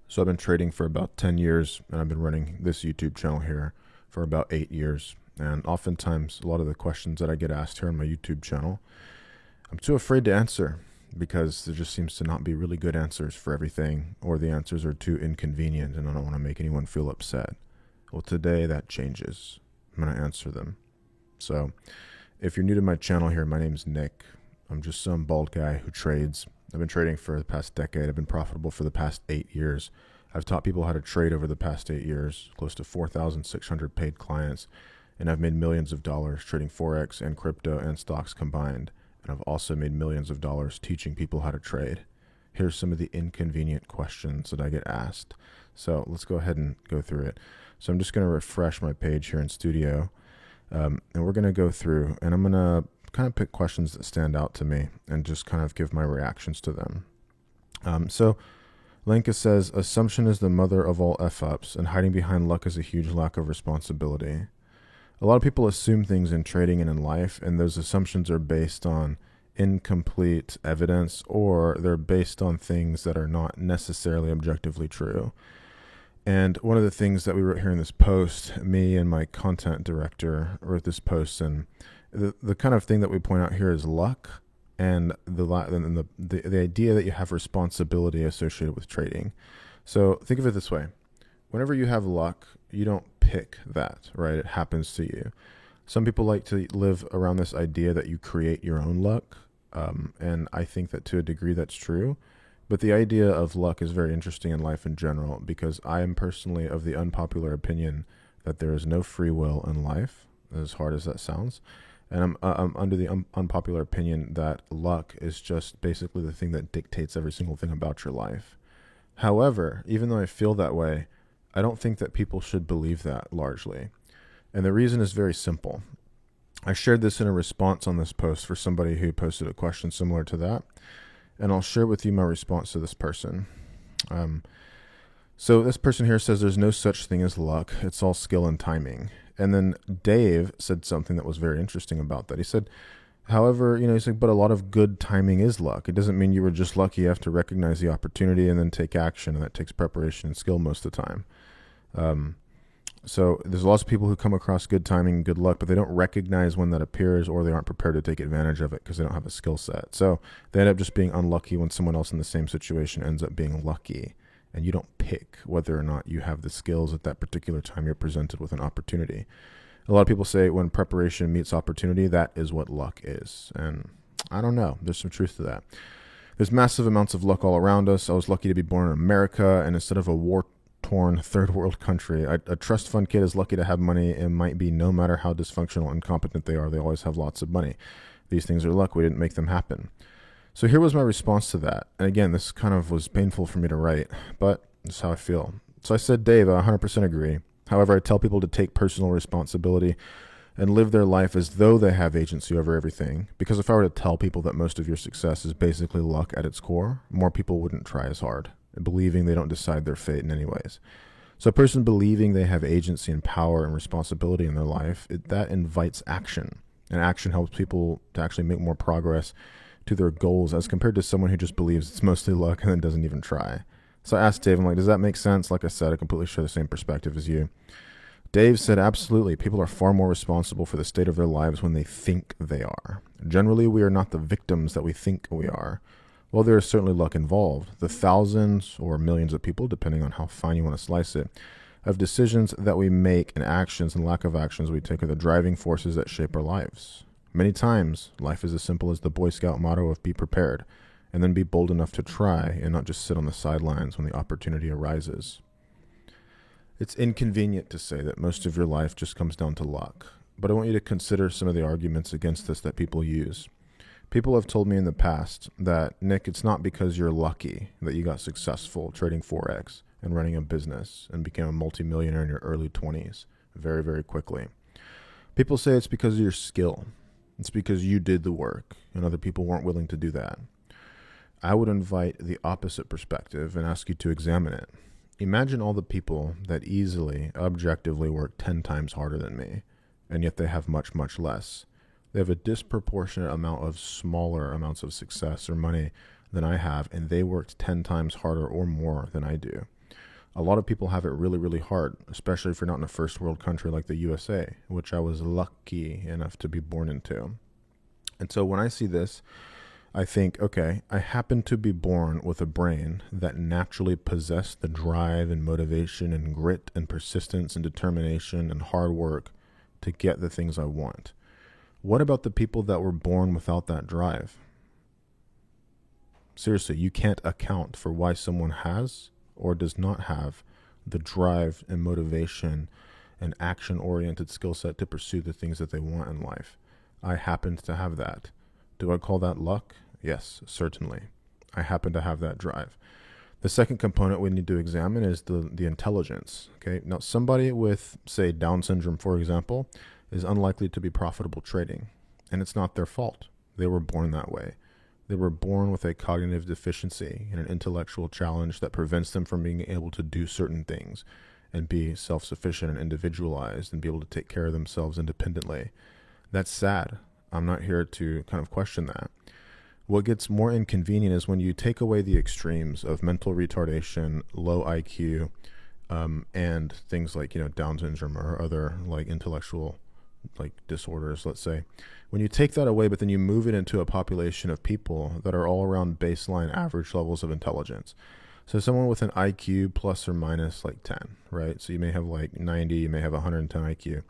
So I've been trading for about 10 years, and I've been running this YouTube channel here for about 8 years. And oftentimes, a lot of the questions that I get asked here on my YouTube channel, I'm too afraid to answer because there just seems to not be really good answers for everything, or the answers are too inconvenient and I don't want to make anyone feel upset. Well, today that changes. I'm going to answer them. So if you're new to my channel here, my name's Nick. I'm just some bald guy who trades. I've been trading for the past decade. I've been profitable for the past 8 years. I've taught people how to trade over the past 8 years, close to 4,600 paid clients, and I've made millions of dollars trading Forex and crypto and stocks combined. And I've also made millions of dollars teaching people how to trade. Here's some of the inconvenient questions that I get asked. So let's go ahead and go through it. So I'm just going to refresh my page here in Studio, and we're going to go through, and I'm going to kind of pick questions that stand out to me and just kind of give my reactions to them. So Lenka says, assumption is the mother of all F-ups, and hiding behind luck is a huge lack of responsibility. A lot of people assume things in trading and in life, and those assumptions are based on incomplete evidence, or they're based on things that are not necessarily objectively true. And one of the things that we wrote here in this post, me and my content director wrote this post, and the kind of thing that we point out here is luck and the idea that you have responsibility associated with trading. So think of it this way. Whenever you have luck, you don't pick that, right? It happens to you. Some people like to live around this idea that you create your own luck. And I think that to a degree that's true. But the idea of luck is very interesting in life in general, because I am personally of the unpopular opinion that there is no free will in life, as hard as that sounds. And I'm under the unpopular opinion that luck is just basically the thing that dictates every single thing about your life. However, even though I feel that way, I don't think that people should believe that largely. And the reason is very simple. I shared this in a response on this post for somebody who posted a question similar to that. And I'll share with you my response to this person. So this person here says there's no such thing as luck. It's all skill and timing. And then Dave said something that was very interesting about that. He said, however, he's like, but a lot of good timing is luck. It doesn't mean you were just lucky. You have to recognize the opportunity and then take action. And that takes preparation and skill most of the time. So there's lots of people who come across good timing and good luck, but they don't recognize when that appears, or they aren't prepared to take advantage of it because they don't have a skill set. So they end up just being unlucky when someone else in the same situation ends up being lucky. And you don't pick whether or not you have the skills at that particular time you're presented with an opportunity. A lot of people say when preparation meets opportunity, that is what luck is. And I don't know. There's some truth to that. There's massive amounts of luck all around us. I was lucky to be born in America, and instead of a war-torn third world country, a trust fund kid is lucky to have money. It might be no matter how dysfunctional and incompetent they are, they always have lots of money. These things are luck. We didn't make them happen. So here was my response to that. And again, this kind of was painful for me to write, but this is how I feel. So I said, Dave, I 100% agree. However, I tell people to take personal responsibility and live their life as though they have agency over everything. Because if I were to tell people that most of your success is basically luck at its core, more people wouldn't try as hard, believing they don't decide their fate in any ways. So a person believing they have agency and power and responsibility in their life, that invites action. And action helps people to actually make more progress to their goals, as compared to someone who just believes it's mostly luck and then doesn't even try. So I asked Dave, I'm like, does that make sense? Like I said, I completely share the same perspective as you. Dave said, absolutely. People are far more responsible for the state of their lives when they think they are. Generally, we are not the victims that we think we are. While there is certainly luck involved, the thousands or millions of people, depending on how fine you want to slice it, of decisions that we make and actions and lack of actions we take are the driving forces that shape our lives. Many times, life is as simple as the Boy Scout motto of be prepared, and then be bold enough to try and not just sit on the sidelines when the opportunity arises. It's inconvenient to say that most of your life just comes down to luck, but I want you to consider some of the arguments against this that people use. People have told me in the past that, Nick, it's not because you're lucky that you got successful trading Forex and running a business and became a multimillionaire in your early 20s very, very quickly. People say it's because of your skill. It's because you did the work and other people weren't willing to do that. I would invite the opposite perspective and ask you to examine it. Imagine all the people that easily, objectively work 10 times harder than me, and yet they have much, much less. They have a disproportionate amount of smaller amounts of success or money than I have, and they worked 10 times harder or more than I do. A lot of people have it really, really hard, especially if you're not in a first world country like the USA, which I was lucky enough to be born into. And so when I see this, I think, okay, I happen to be born with a brain that naturally possessed the drive and motivation and grit and persistence and determination and hard work to get the things I want. What about the people that were born without that drive? Seriously, you can't account for why someone has or does not have the drive and motivation and action-oriented skill set to pursue the things that they want in life. I happen to have that. Do I call that luck? Yes, certainly. I happen to have that drive. The second component we need to examine is the intelligence. Okay, now somebody with, say, Down syndrome, for example, is unlikely to be profitable trading, and it's not their fault. They were born that way. They were born with a cognitive deficiency and an intellectual challenge that prevents them from being able to do certain things and be self-sufficient and individualized and be able to take care of themselves independently. That's sad. I'm not here to kind of question that. What gets more inconvenient is when you take away the extremes of mental retardation, low IQ, and things like, Down syndrome or other like intellectual like disorders, let's say. When you take that away, but then you move it into a population of people that are all around baseline average levels of intelligence. So someone with an IQ plus or minus like 10, right? So you may have like 90, you may have 110 IQ.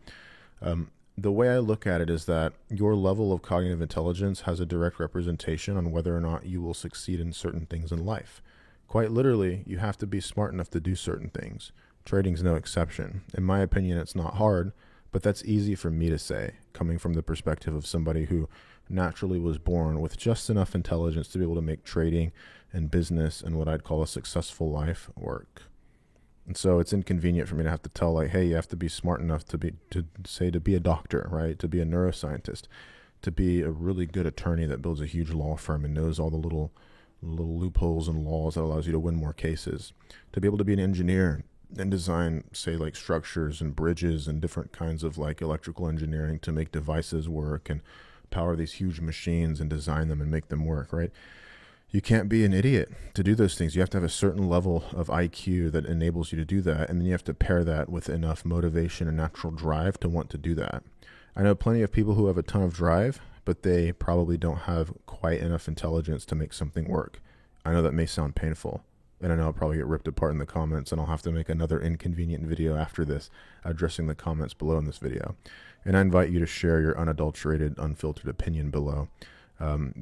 The way I look at it is that your level of cognitive intelligence has a direct representation on whether or not you will succeed in certain things in life. Quite literally, you have to be smart enough to do certain things. Trading's no exception. In my opinion, it's not hard, but that's easy for me to say, coming from the perspective of somebody who naturally was born with just enough intelligence to be able to make trading and business and what I'd call a successful life work. And so it's inconvenient for me to have to tell, like, hey, you have to be smart enough to be a doctor, right? To be a neuroscientist, to be a really good attorney that builds a huge law firm and knows all the little loopholes and laws that allows you to win more cases, to be able to be an engineer and design, say, like structures and bridges and different kinds of like electrical engineering to make devices work and power these huge machines and design them and make them work, right? You can't be an idiot to do those things. You have to have a certain level of IQ that enables you to do that. And then you have to pair that with enough motivation and natural drive to want to do that. I know plenty of people who have a ton of drive, but they probably don't have quite enough intelligence to make something work. I know that may sound painful, and I know I'll probably get ripped apart in the comments, and I'll have to make another inconvenient video after this addressing the comments below in this video. And I invite you to share your unadulterated, unfiltered opinion below.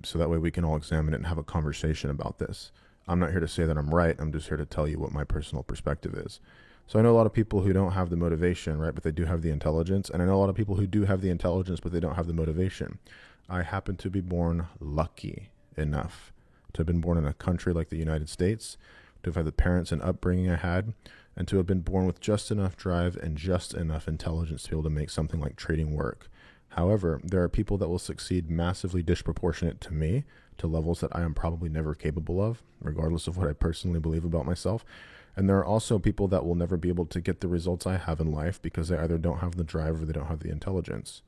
So that way we can all examine it and have a conversation about this. I'm not here to say that I'm right. I'm just here to tell you what my personal perspective is. So I know a lot of people who don't have the motivation, right, but they do have the intelligence. And I know a lot of people who do have the intelligence, but they don't have the motivation. I happen to be born lucky enough to have been born in a country like the United States, to have had the parents and upbringing I had, and to have been born with just enough drive and just enough intelligence to be able to make something like trading work. However, there are people that will succeed massively disproportionate to me, to levels that I am probably never capable of, regardless of what I personally believe about myself. And there are also people that will never be able to get the results I have in life because they either don't have the drive or they don't have the intelligence.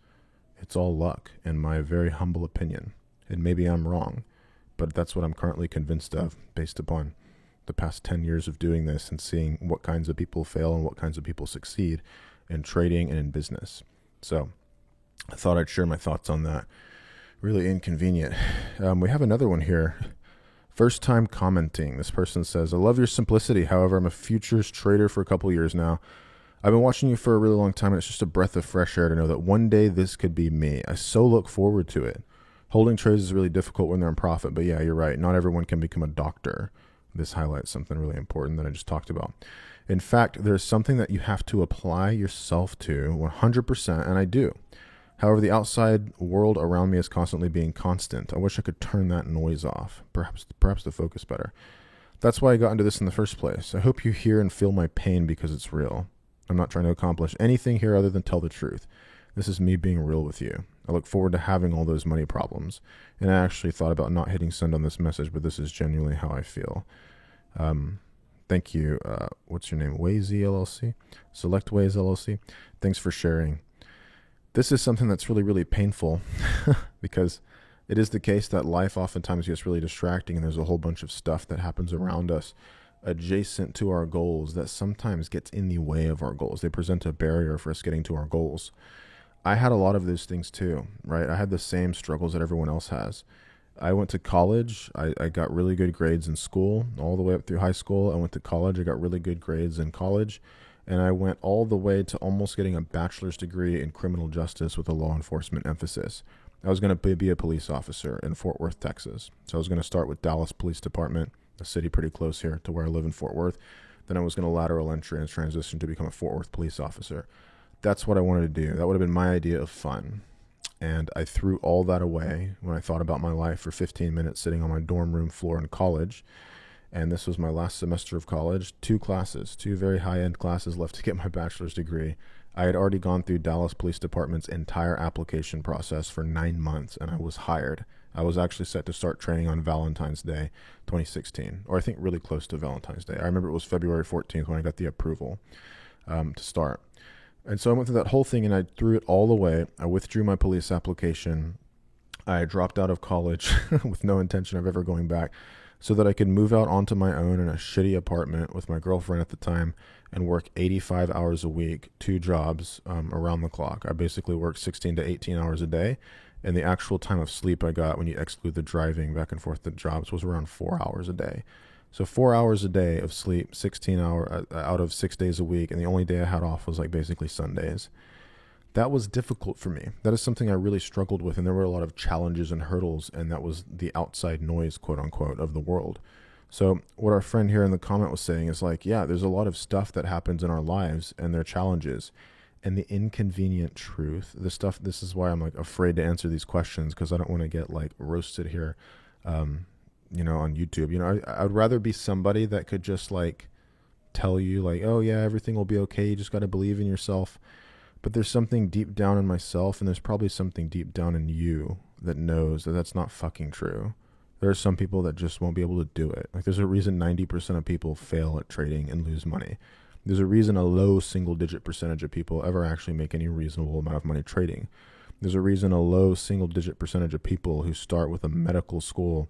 It's all luck, in my very humble opinion. And maybe I'm wrong, but that's what I'm currently convinced of based upon the past 10 years of doing this and seeing what kinds of people fail and what kinds of people succeed in trading and in business. So I thought I'd share my thoughts on that. Really inconvenient. We have another one here. First time commenting. This person says, I love your simplicity. However, I'm a futures trader for a couple years now. I've been watching you for a really long time, and it's just a breath of fresh air to know that one day this could be me. I so look forward to it. Holding trades is really difficult when they're in profit, but yeah, you're right. Not everyone can become a doctor. This highlights something really important that I just talked about. In fact, there's something that you have to apply yourself to 100%, and I do. However, the outside world around me is constantly being constant. I wish I could turn that noise off, perhaps to focus better. That's why I got into this in the first place. I hope you hear and feel my pain because it's real. I'm not trying to accomplish anything here other than tell the truth. This is me being real with you. I look forward to having all those money problems. And I actually thought about not hitting send on this message, but this is genuinely how I feel. Thank you. What's your name? Waze LLC? Select Waze LLC. Thanks for sharing. This is something that's really, really painful because it is the case that life oftentimes gets really distracting and there's a whole bunch of stuff that happens around us adjacent to our goals that sometimes gets in the way of our goals. They present a barrier for us getting to our goals. I had a lot of those things too, right? I had the same struggles that everyone else has. I went to college. I got really good grades in school, all the way up through high school. I went to college. I got really good grades in college. And I went all the way to almost getting a bachelor's degree in criminal justice with a law enforcement emphasis. I was going to be a police officer in Fort Worth, Texas. So I was going to start with Dallas Police Department, a city pretty close here to where I live in Fort Worth. Then I was going to lateral entry and transition to become a Fort Worth police officer. That's what I wanted to do. That would have been my idea of fun. And I threw all that away when I thought about my life for 15 minutes sitting on my dorm room floor in college. And this was my last semester of college. 2 very high-end classes left to get my bachelor's degree. I had already gone through Dallas Police Department's entire application process for 9 months, and I was hired. I was actually set to start training on Valentine's Day, 2016, or I think really close to Valentine's Day. I remember it was February 14th when I got the approval to start. And so I went through that whole thing, and I threw it all away. I withdrew my police application. I dropped out of college with no intention of ever going back so that I could move out onto my own in a shitty apartment with my girlfriend at the time and work 85 hours a week, 2 jobs around the clock. I basically worked 16 to 18 hours a day, and the actual time of sleep I got when you exclude the driving back and forth to jobs was around 4 hours a day. So 4 hours a day of sleep, 16 hours out of 6 days a week, and the only day I had off was like basically Sundays. That was difficult for me. That is something I really struggled with, and there were a lot of challenges and hurdles, and that was the outside noise, quote unquote, of the world. So what our friend here in the comment was saying is like, yeah, there's a lot of stuff that happens in our lives, and there are challenges. And the inconvenient truth, this is why I'm like afraid to answer these questions, because I don't want to get like roasted here, on YouTube. I'd rather be somebody that could just like tell you like, oh yeah, everything will be okay. You just got to believe in yourself. But there's something deep down in myself, and there's probably something deep down in you that knows that that's not fucking true. There are some people that just won't be able to do it. Like there's a reason 90% of people fail at trading and lose money. There's a reason a low single-digit percentage of people ever actually make any reasonable amount of money trading. There's a reason a low single-digit percentage of people who start with a medical school,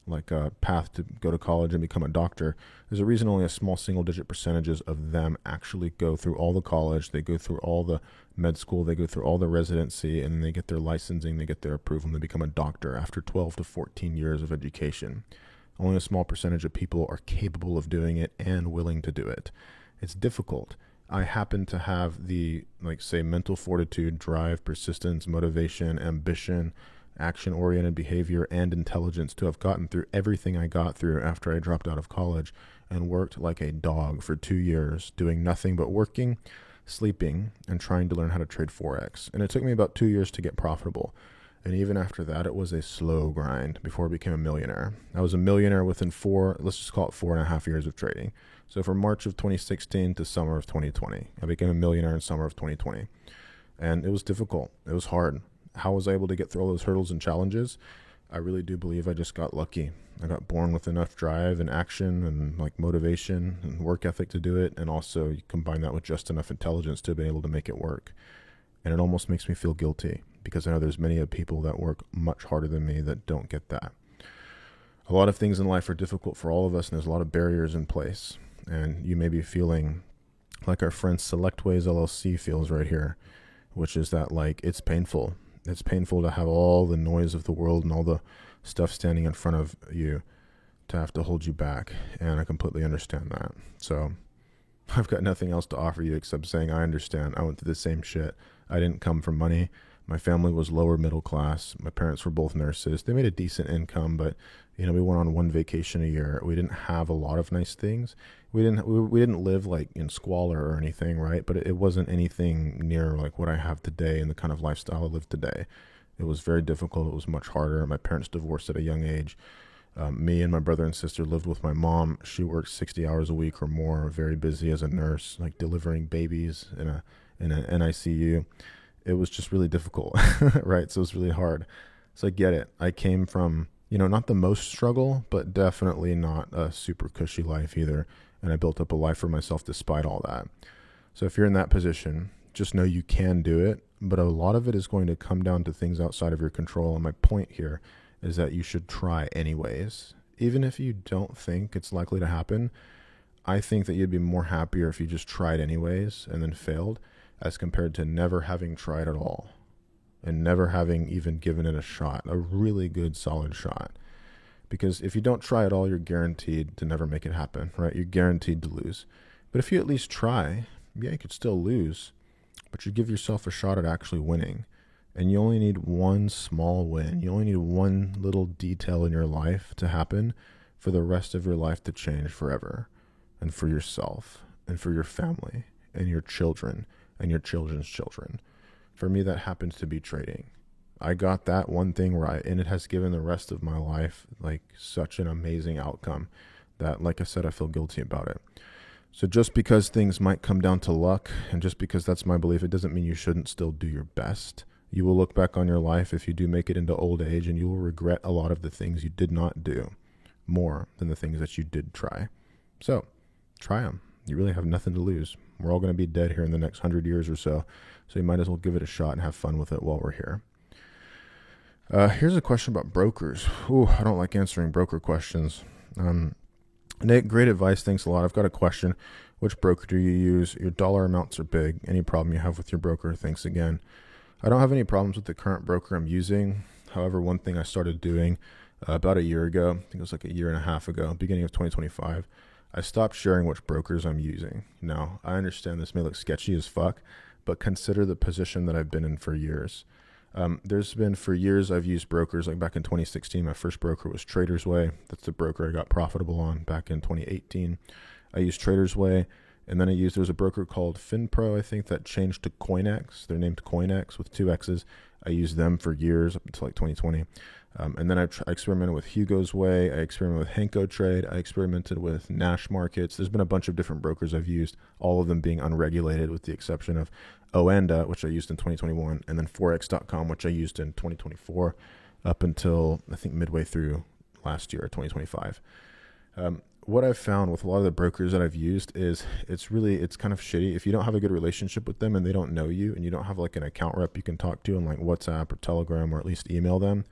like a path to go to college and become a doctor, there's a reason only a small single-digit percentages of them actually go through all the college, they go through all the med school, they go through all the residency, and then they get their licensing, they get their approval, and they become a doctor after 12 to 14 years of education. Only a small percentage of people are capable of doing it and willing to do it. It's difficult. I happen to have the, mental fortitude, drive, persistence, motivation, ambition, action-oriented behavior, and intelligence to have gotten through everything I got through after I dropped out of college and worked like a dog for 2 years, doing nothing but working, sleeping, and trying to learn how to trade Forex. And it took me about 2 years to get profitable. And even after that, it was a slow grind before I became a millionaire. I was a millionaire within 4.5 years of trading. So from March of 2016 to summer of 2020, I became a millionaire in summer of 2020. And it was difficult. It was hard. How was I able to get through all those hurdles and challenges? I really do believe I just got lucky. I got born with enough drive and action and motivation and work ethic to do it. And also you combine that with just enough intelligence to be able to make it work. And it almost makes me feel guilty because I know there's many people that work much harder than me that don't get that. A lot of things in life are difficult for all of us, and there's a lot of barriers in place. And you may be feeling like our friend Selectways LLC feels right here, which is that it's painful. It's painful to have all the noise of the world and all the stuff standing in front of you to have to hold you back. And I completely understand that. So I've got nothing else to offer you except saying I understand. I went through the same shit. I didn't come from money. My family was lower middle class. My parents were both nurses. They made a decent income, but we went on one vacation a year. We didn't have a lot of nice things. We didn't live in squalor or anything, right? But it wasn't anything near what I have today and the kind of lifestyle I live today. It was very difficult. It was much harder. My parents divorced at a young age. Me and my brother and sister lived with my mom. She worked 60 hours a week or more, very busy as a nurse, delivering babies in an NICU. It was just really difficult, right? So it was really hard. So I get it. I came from, not the most struggle, but definitely not a super cushy life either. And I built up a life for myself despite all that. So if you're in that position, just know you can do it. But a lot of it is going to come down to things outside of your control. And my point here is that you should try anyways. Even if you don't think it's likely to happen, I think that you'd be more happier if you just tried anyways and then failed, as compared to never having tried at all and never having even given it a shot, a really good solid shot. Because if you don't try at all, you're guaranteed to never make it happen, right? You're guaranteed to lose. But if you at least try, yeah, you could still lose, but you give yourself a shot at actually winning. And you only need one small win. You only need one little detail in your life to happen for the rest of your life to change forever, and for yourself and for your family and your children and your children's children. For me, that happens to be trading. I got that one thing right, and it has given the rest of my life like such an amazing outcome that, like I said, I feel guilty about it. So just because things might come down to luck, and just because that's my belief, it doesn't mean you shouldn't still do your best. You will look back on your life if you do make it into old age, and you will regret a lot of the things you did not do more than the things that you did try. So try them. You really have nothing to lose. We're all going to be dead here in the next 100 years or so you might as well give it a shot and have fun with it while we're here. Here's a question about brokers. Ooh, I don't like answering broker questions. Nate, great advice. Thanks a lot. I've got a question. Which broker do you use? Your dollar amounts are big. Any problem you have with your broker? Thanks again. I don't have any problems with the current broker I'm using. However, one thing I started doing about a year ago, I think it was like a year and a half ago, beginning of 2025, I stopped sharing which brokers I'm using. Now, I understand this may look sketchy as fuck, but consider the position that I've been in for years. There's been for years I've used brokers. Like back in 2016, my first broker was Traders Way. That's the broker I got profitable on. Back in 2018, I used Traders Way, and then there was a broker called FinPro, I think, that changed to CoinX. They're named CoinX with 2 X's. I used them for years up until like 2020. And then I experimented with Hugo's Way. I experimented with Henko Trade. I experimented with Nash Markets. There's been a bunch of different brokers I've used, all of them being unregulated with the exception of Oanda, which I used in 2021, and then Forex.com, which I used in 2024 up until I think midway through last year, 2025. What I've found with a lot of the brokers that I've used is it's kind of shitty. If you don't have a good relationship with them and they don't know you, and you don't have like an account rep you can talk to on like WhatsApp or Telegram, or at least email them,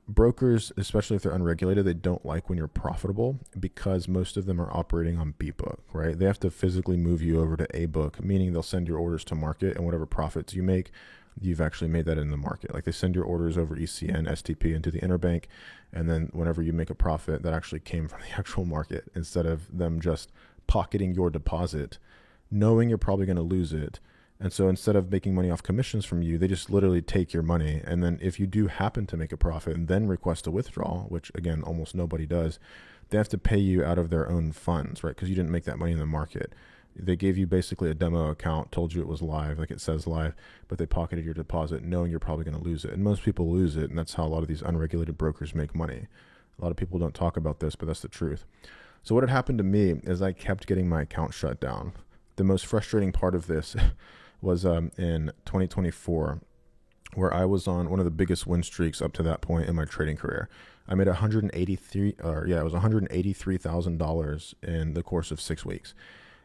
brokers, especially if they're unregulated, they don't like when you're profitable, because most of them are operating on B book, right? They have to physically move you over to A book, meaning they'll send your orders to market, and whatever profits you make, you've actually made that in the market. Like they send your orders over ECN, STP into the interbank, and then whenever you make a profit, that actually came from the actual market, instead of them just pocketing your deposit, knowing you're probably going to lose it. And so instead of making money off commissions from you, they just literally take your money. And then if you do happen to make a profit and then request a withdrawal, which again, almost nobody does, they have to pay you out of their own funds, right? Because you didn't make that money in the market. They gave you basically a demo account, told you it was live, like it says live, but they pocketed your deposit knowing you're probably going to lose it. And most people lose it. And that's how a lot of these unregulated brokers make money. A lot of people don't talk about this, but that's the truth. So what had happened to me is I kept getting my account shut down. The most frustrating part of this was in 2024, where I was on one of the biggest win streaks up to that point in my trading career. I made $183,000 in the course of 6 weeks.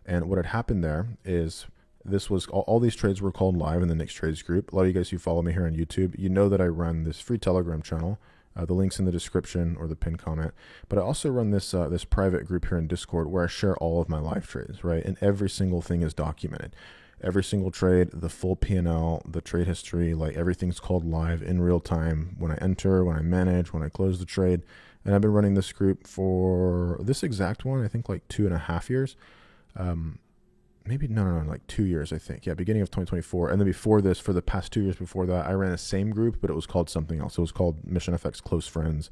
And what had happened there is this was all these trades were called live in the Nick's Trades group. A lot of you guys who follow me here on YouTube, you know that I run this free Telegram channel. The link's in the description or the pinned comment. But I also run this this private group here in Discord where I share all of my live trades, right? And every single thing is documented. Every single trade, the full P&L, the trade history, like everything's called live in real time. When I enter, when I manage, when I close the trade. And I've been running this group for this exact one, I think like 2.5 years. Like 2 years, I think. Yeah, beginning of 2024. And then before this, for the past 2 years before that, I ran the same group, but it was called something else. It was called Mission FX Close Friends.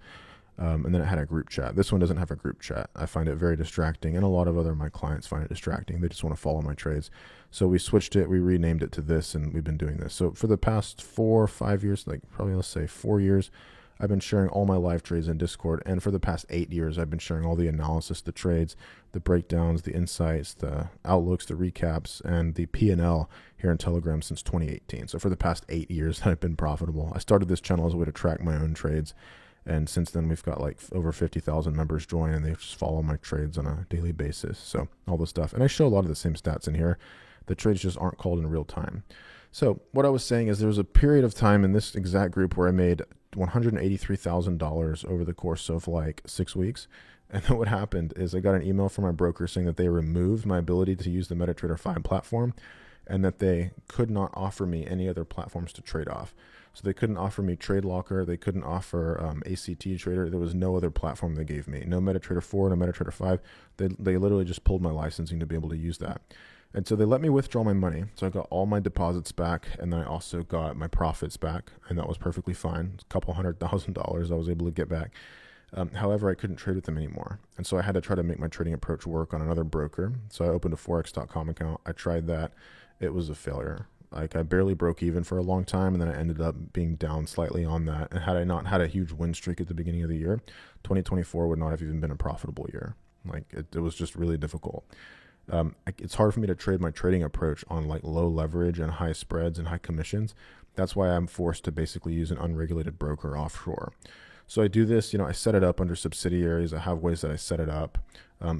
And then it had a group chat. This one doesn't have a group chat. I find it very distracting, and a lot of my clients find it distracting. They just want to follow my trades. So we switched it. We renamed it to this, and we've been doing this. So for the past 4 or 5 years, like probably let's say 4 years, I've been sharing all my live trades in Discord. And for the past 8 years, I've been sharing all the analysis, the trades, the breakdowns, the insights, the outlooks, the recaps, and the P&L here in Telegram since 2018. So for the past 8 years, I've been profitable. I started this channel as a way to track my own trades. And since then, we've got like over 50,000 members join, and they just follow my trades on a daily basis. So all this stuff. And I show a lot of the same stats in here. The trades just aren't called in real time. So what I was saying is there was a period of time in this exact group where I made $183,000 over the course of like 6 weeks. And then what happened is I got an email from my broker saying that they removed my ability to use the MetaTrader 5 platform and that they could not offer me any other platforms to trade off. So they couldn't offer me TradeLocker. They couldn't offer ACT Trader. There was no other platform they gave me. No MetaTrader 4, no MetaTrader 5. They literally just pulled my licensing to be able to use that. And so they let me withdraw my money. So I got all my deposits back, and then I also got my profits back, and that was perfectly fine. A couple $100,000 I was able to get back. However, I couldn't trade with them anymore. And so I had to try to make my trading approach work on another broker. So I opened a Forex.com account. I tried that. It was a failure. Like I barely broke even for a long time, and then I ended up being down slightly on that. And had I not had a huge win streak at the beginning of the year, 2024 would not have even been a profitable year. Like it was just really difficult. It's hard for me to trade my trading approach on like low leverage and high spreads and high commissions. That's why I'm forced to basically use an unregulated broker offshore. So I do this, I set it up under subsidiaries. I have ways that I set it up.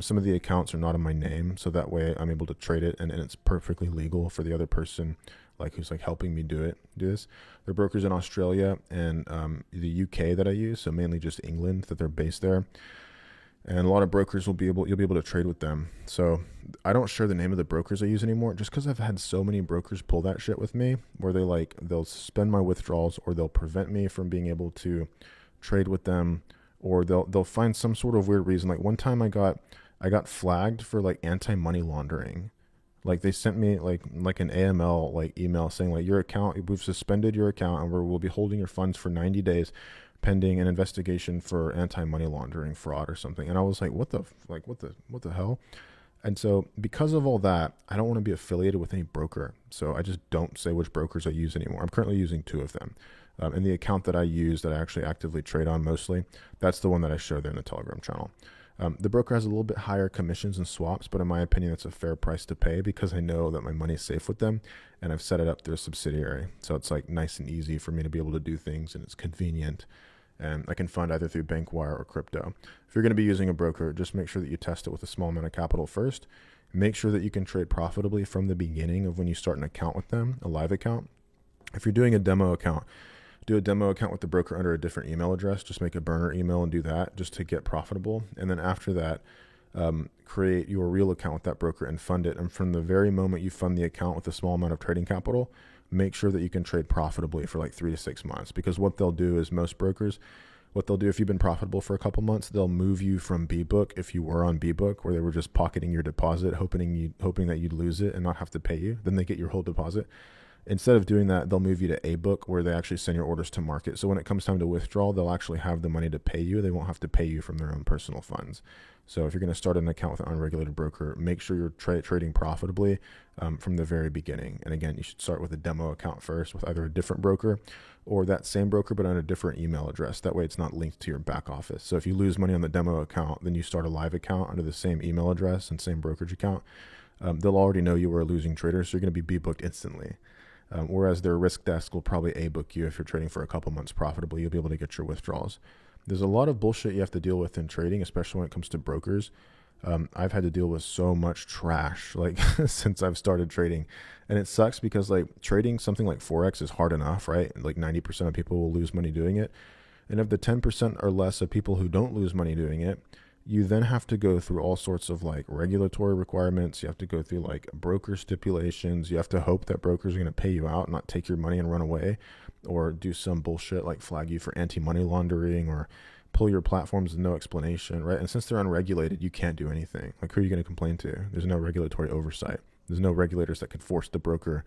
Some of the accounts are not in my name, so that way I'm able to trade it, and it's perfectly legal for the other person, like who's like helping me do this. There are brokers in Australia and the UK that I use, so mainly just England that they're based there. And a lot of brokers you'll be able to trade with them. So I don't share the name of the brokers I use anymore, just because I've had so many brokers pull that shit with me, where they'll suspend my withdrawals, or they'll prevent me from being able to trade with them, or they'll find some sort of weird reason. Like one time I got flagged for like anti-money laundering. Like they sent me like an AML like email saying like, your account, we've suspended your account and we'll be holding your funds for 90 days pending an investigation for anti-money laundering fraud or something. And I was like, what the hell? And so because of all that, I don't want to be affiliated with any broker. So I just don't say which brokers I use anymore. I'm currently using 2 of them. And the account that I use that I actually actively trade on mostly, that's the one that I show there in the Telegram channel. The broker has a little bit higher commissions and swaps, but in my opinion, it's a fair price to pay because I know that my money is safe with them and I've set it up through a subsidiary. So it's like nice and easy for me to be able to do things, and it's convenient. And I can fund either through Bankwire or crypto. If you're going to be using a broker, just make sure that you test it with a small amount of capital first. Make sure that you can trade profitably from the beginning of when you start an account with them, a live account. If you're doing a demo account, do a demo account with the broker under a different email address. Just make a burner email and do that just to get profitable. And then after that, create your real account with that broker and fund it. And from the very moment you fund the account with a small amount of trading capital, make sure that you can trade profitably for like 3 to 6 months. Because what they'll do is most brokers, if you've been profitable for a couple months, they'll move you from B-Book, if you were on B-Book, where they were just pocketing your deposit, hoping that you'd lose it and not have to pay you. Then they get your whole deposit. Instead of doing that, they'll move you to A-Book, where they actually send your orders to market. So when it comes time to withdraw, they'll actually have the money to pay you. They won't have to pay you from their own personal funds. So if you're going to start an account with an unregulated broker, make sure you're trading profitably from the very beginning. And again, you should start with a demo account first with either a different broker or that same broker, but on a different email address. That way it's not linked to your back office. So if you lose money on the demo account, then you start a live account under the same email address and same brokerage account. They'll already know you were a losing trader, so you're going to be B-booked instantly. Whereas their risk desk will probably A-book you if you're trading for a couple months profitably. You'll be able to get your withdrawals. There's a lot of bullshit you have to deal with in trading, especially when it comes to brokers. I've had to deal with so much trash like since I've started trading, and it sucks because like trading something like Forex is hard enough, right? Like 90% of people will lose money doing it. And of the 10% or less of people who don't lose money doing it, you then have to go through all sorts of like regulatory requirements. You have to go through like broker stipulations. You have to hope that brokers are going to pay you out, not take your money and run away, or do some bullshit like flag you for anti-money laundering or pull your platforms with no explanation, right? And since they're unregulated, you can't do anything. Like, who are you going to complain to? There's no regulatory oversight. There's no regulators that could force the broker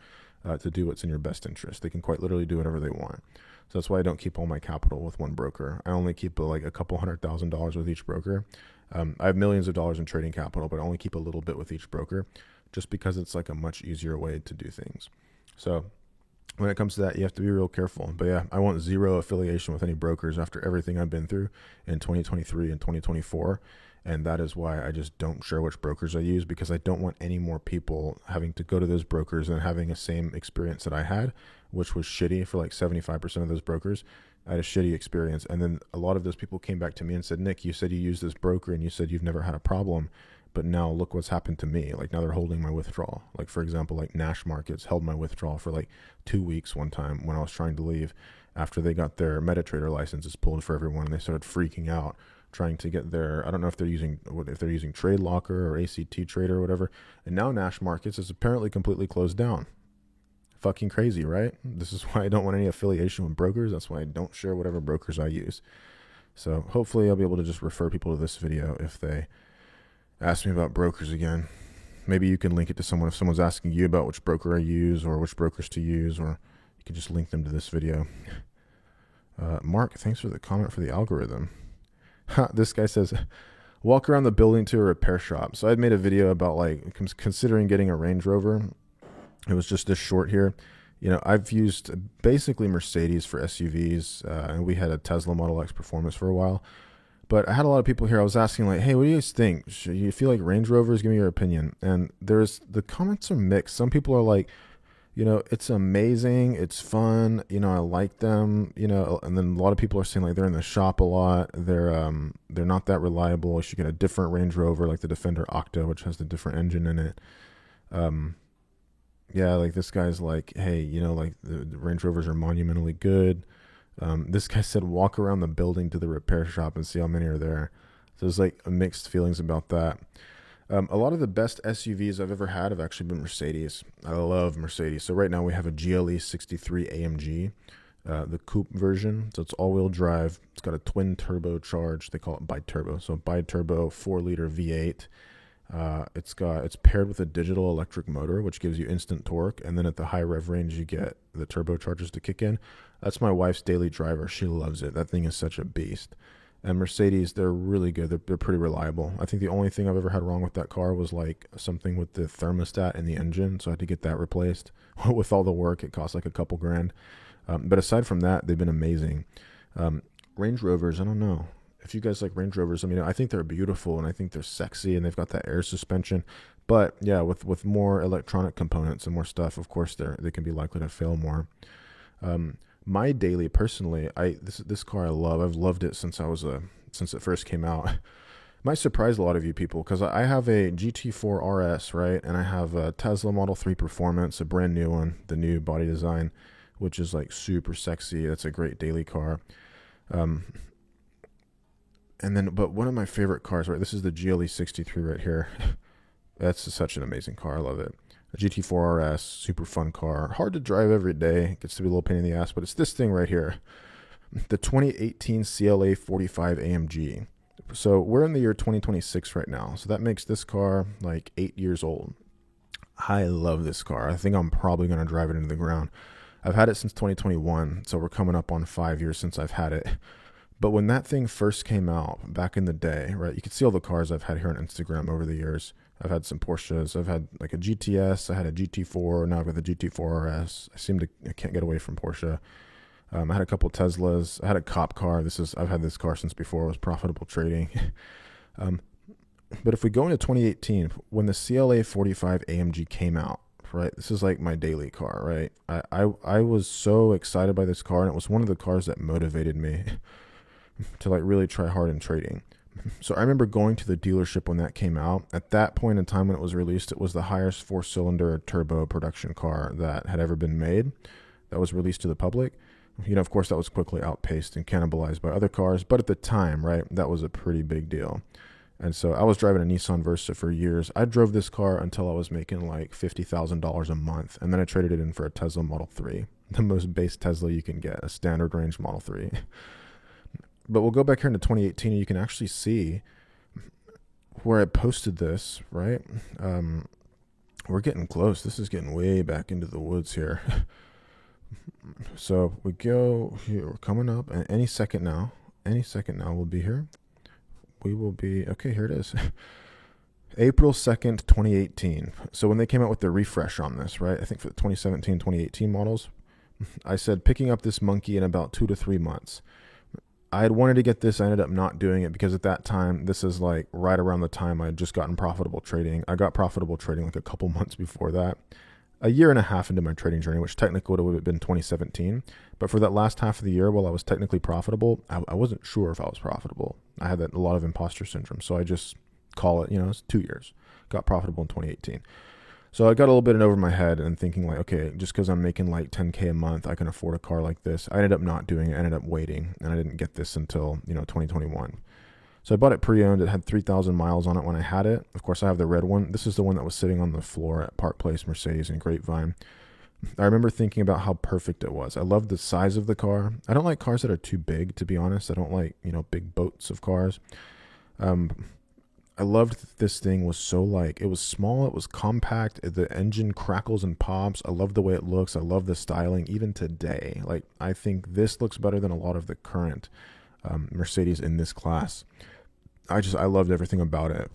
to do what's in your best interest. They can quite literally do whatever they want. So that's why I don't keep all my capital with one broker. I only keep like a couple $100,000 with each broker. I have millions of dollars in trading capital, but I only keep a little bit with each broker just because it's like a much easier way to do things. So when it comes to that, you have to be real careful. But yeah, I want zero affiliation with any brokers after everything I've been through in 2023 and 2024. And that is why I just don't share which brokers I use, because I don't want any more people having to go to those brokers and having the same experience that I had, which was shitty for like 75% of those brokers. I had a shitty experience. And then a lot of those people came back to me and said, Nick, you said you use this broker and you said you've never had a problem, but now look what's happened to me. Like, now they're holding my withdrawal. Like, for example, like Nash Markets held my withdrawal for like 2 weeks one time when I was trying to leave after they got their MetaTrader licenses pulled for everyone, and they started freaking out, trying to get their, I don't know if they're using Trade Locker or ACT Trader or whatever. And now Nash Markets is apparently completely closed down. Fucking crazy, right? This is why I don't want any affiliation with brokers. That's why I don't share whatever brokers I use. So hopefully I'll be able to just refer people to this video if they ask me about brokers again. Maybe you can link it to someone if someone's asking you about which broker I use or which brokers to use, or you can just link them to this video. Mark, thanks for the comment for the algorithm. This guy says, walk around the building to a repair shop. So I'd made a video about like considering getting a Range Rover. It was just this short here. You know, I've used basically Mercedes for SUVs, and we had a Tesla Model X Performance for a while. But I had a lot of people here. I was asking like, hey, what do you guys think? Should you feel like Range Rovers? Give me your opinion. And the comments are mixed. Some people are like, you know, it's amazing. It's fun. You know, I like them, you know, and then a lot of people are saying like they're in the shop a lot. They're not that reliable. You should get a different Range Rover like the Defender Octa, which has the different engine in it. Yeah, like this guy's like, hey, you know, like the Range Rovers are monumentally good. This guy said, walk around the building to the repair shop and see how many are there. So there's like mixed feelings about that. A lot of the best SUVs I've ever had have actually been Mercedes. I love Mercedes. So right now we have a GLE 63 AMG, the coupe version. So it's all-wheel drive. It's got a twin turbocharged. They call it bi-turbo. So bi-turbo 4-liter V8. It's paired with a digital electric motor, which gives you instant torque. And then at the high rev range, you get the turbochargers to kick in. That's my wife's daily driver. She loves it. That thing is such a beast. And Mercedes, they're really good. They're pretty reliable. I think the only thing I've ever had wrong with that car was like something with the thermostat in the engine. So I had to get that replaced. With all the work, it cost like a couple grand. But aside from that, they've been amazing. Range Rovers, I don't know. If you guys like Range Rovers, I mean, I think they're beautiful and I think they're sexy and they've got that air suspension. But yeah, with more electronic components and more stuff, of course, they can be likely to fail more. My daily, personally, this car I love. I've loved it since it first came out. Might surprise a lot of you people because I have a GT4 RS, right? And I have a Tesla Model 3 Performance, a brand new one, the new body design, which is like super sexy. It's a great daily car. But one of my favorite cars, right? This is the GLE 63 right here. That's such an amazing car. I love it. A GT4 RS, super fun car. Hard to drive every day. Gets to be a little pain in the ass, but it's this thing right here. The 2018 CLA 45 AMG. So we're in the year 2026 right now. So that makes this car like 8 years old. I love this car. I think I'm probably going to drive it into the ground. I've had it since 2021. So we're coming up on 5 years since I've had it. But when that thing first came out back in the day, right, you can see all the cars I've had here on Instagram over the years. I've had some Porsches. I've had like a GTS. I had a GT4. Now I've got the GT4 RS. I can't get away from Porsche. I had a couple Teslas. I had a cop car. I've had this car since before it was profitable trading. But if we go into 2018, when the CLA 45 AMG came out, right, this is like my daily car, right? I was so excited by this car, and it was one of the cars that motivated me to like really try hard in trading. So I remember going to the dealership when that came out. At that point in time when it was released, it was the highest 4-cylinder turbo production car that had ever been made that was released to the public. You know, of course, that was quickly outpaced and cannibalized by other cars. But at the time, right, that was a pretty big deal. And so I was driving a Nissan Versa for years. I drove this car until I was making like $50,000 a month. And then I traded it in for a Tesla Model 3, the most base Tesla you can get, a standard range Model 3. But we'll go back here into 2018 and you can actually see where I posted this, right? We're getting close. This is getting way back into the woods here. So we go here. We're coming up. And any second now we'll be here. We will be, okay, here it is. April 2nd, 2018. So when they came out with the refresh on this, right? I think for the 2017, 2018 models, I said picking up this monkey in about 2 to 3 months. I had wanted to get this. I ended up not doing it because at that time, this is like right around the time I had just gotten profitable trading. I got profitable trading like a couple months before that. A year and a half into my trading journey, which technically would have been 2017. But for that last half of the year, while I was technically profitable, I wasn't sure if I was profitable. I had a lot of imposter syndrome. So I just call it, it's 2 years. Got profitable in 2018. So I got a little bit in over my head and thinking like, okay, just because I'm making like 10K a month, I can afford a car like this. I ended up not doing it. I ended up waiting, and I didn't get this until, 2021. So I bought it pre-owned. It had 3,000 miles on it when I had it. Of course, I have the red one. This is the one that was sitting on the floor at Park Place Mercedes in Grapevine. I remember thinking about how perfect it was. I love the size of the car. I don't like cars that are too big, to be honest. I don't like, big boats of cars. I loved that this thing was so it was small, it was compact, the engine crackles and pops. I love the way it looks. I love the styling even today. I think this looks better than a lot of the current Mercedes in this class. I loved everything about it.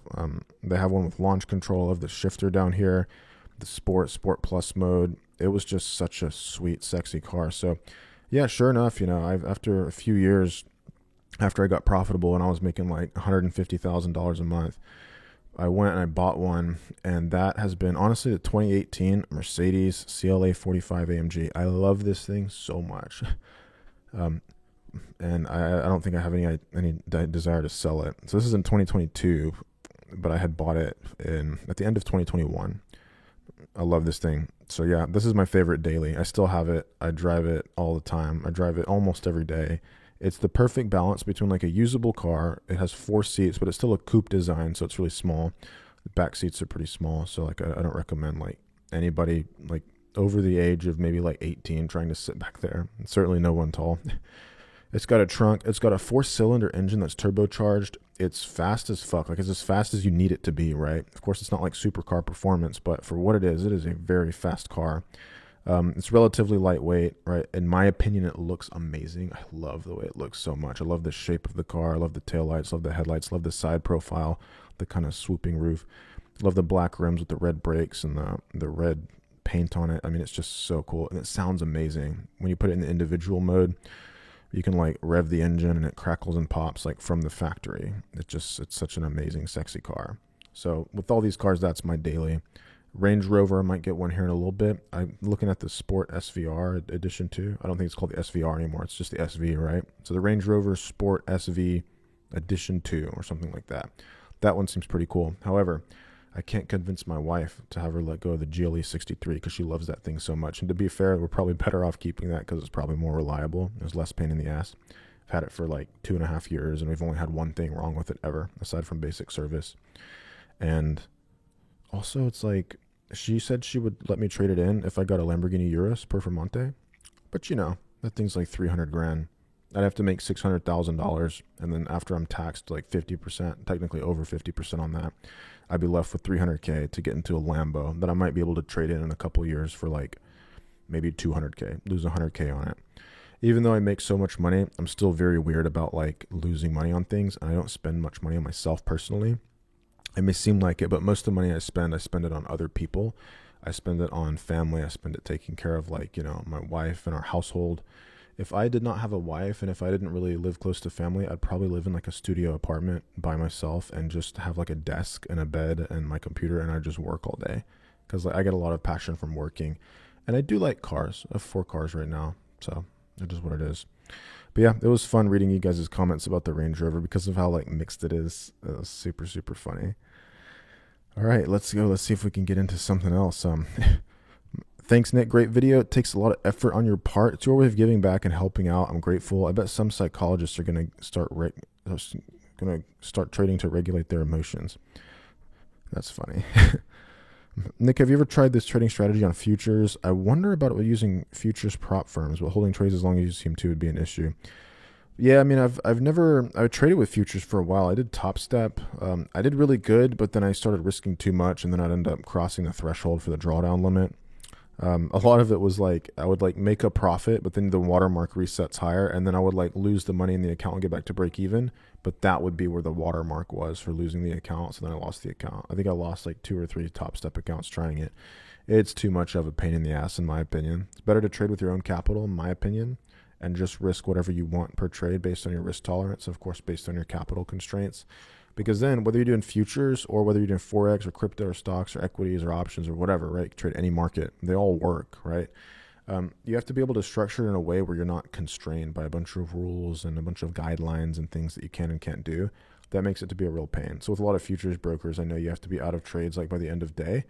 They have one with launch control of the shifter down here, the Sport Plus mode. It was just such a sweet, sexy car. So yeah, sure enough, after a few years, after I got profitable and I was making like $150,000 a month, I went and I bought one, and that has been honestly the 2018 Mercedes CLA 45 AMG. I love this thing so much. And I don't think I have any desire to sell it. So this is in 2022, but I had bought it at the end of 2021. I love this thing. So yeah, this is my favorite daily. I still have it. I drive it all the time. I drive it almost every day. It's the perfect balance between like a usable car. It has 4 seats, but it's still a coupe design, so it's really small. The back seats are pretty small, so I don't recommend like anybody like over the age of maybe like 18 trying to sit back there. Certainly no one tall. It's got a trunk. It's got a 4-cylinder engine that's turbocharged. It's fast as fuck. It's as fast as you need it to be, right? Of course, it's not like supercar performance, but for what it is a very fast car. It's relatively lightweight, right? In my opinion, it looks amazing. I love the way it looks so much. I love the shape of the car. I love the taillights, love the headlights, love the side profile, the kind of swooping roof. Love the black rims with the red brakes and the red paint on it. I mean, it's just so cool. And it sounds amazing. When you put it in the individual mode, you can like rev the engine and it crackles and pops like from the factory. It's such an amazing, sexy car. So with all these cars, that's my daily. Range Rover, I might get one here in a little bit. I'm looking at the Sport SVR Edition 2. I don't think it's called the SVR anymore. It's just the SV, right? So the Range Rover Sport SV Edition 2 or something like that. That one seems pretty cool. However, I can't convince my wife to have her let go of the GLE 63 because she loves that thing so much. And to be fair, we're probably better off keeping that because it's probably more reliable. There's less pain in the ass. I've had it for like 2.5 years, and we've only had one thing wrong with it ever, aside from basic service. And also, it's like, she said she would let me trade it in if I got a Lamborghini Urus Performante. But that thing's like $300,000. I'd have to make $600,000, and then after I'm taxed like 50%, technically over 50% on that, I'd be left with $300K to get into a Lambo that I might be able to trade in a couple years for like maybe $200K, lose $100K on it. Even though I make so much money, I'm still very weird about like losing money on things, and I don't spend much money on myself personally. It may seem like it, but most of the money I spend it on other people. I spend it on family. I spend it taking care of like, my wife and our household. If I did not have a wife and if I didn't really live close to family, I'd probably live in like a studio apartment by myself and just have like a desk and a bed and my computer, and I just work all day because I get a lot of passion from working. And I do like cars. I have 4 cars right now, so it is what it is. But yeah, it was fun reading you guys' comments about the Range Rover because of how like mixed it is. It was super, super funny. All right, let's go. Let's see if we can get into something else. Thanks, Nick. Great video. It takes a lot of effort on your part. It's your way of giving back and helping out. I'm grateful. I bet some psychologists are going to start trading to regulate their emotions. That's funny. Nick, have you ever tried this trading strategy on futures? I wonder about using futures prop firms, but holding trades as long as you seem to would be an issue. Yeah, I mean, I've traded with futures for a while. I did Top Step. I did really good, but then I started risking too much, and then I'd end up crossing the threshold for the drawdown limit. A lot of it was like I would like make a profit, but then the watermark resets higher, and then I would like lose the money in the account and get back to break even. But that would be where the watermark was for losing the account. So then I lost the account. I think I lost like 2 or 3 Top Step accounts trying it. It's too much of a pain in the ass, in my opinion. It's better to trade with your own capital, in my opinion, and just risk whatever you want per trade based on your risk tolerance, of course, based on your capital constraints. Because then whether you're doing futures or whether you're doing Forex or crypto or stocks or equities or options or whatever, right? You can trade any market. They all work, right? You have to be able to structure it in a way where you're not constrained by a bunch of rules and a bunch of guidelines and things that you can and can't do. That makes it to be a real pain. So with a lot of futures brokers, I know you have to be out of trades like by the end of day.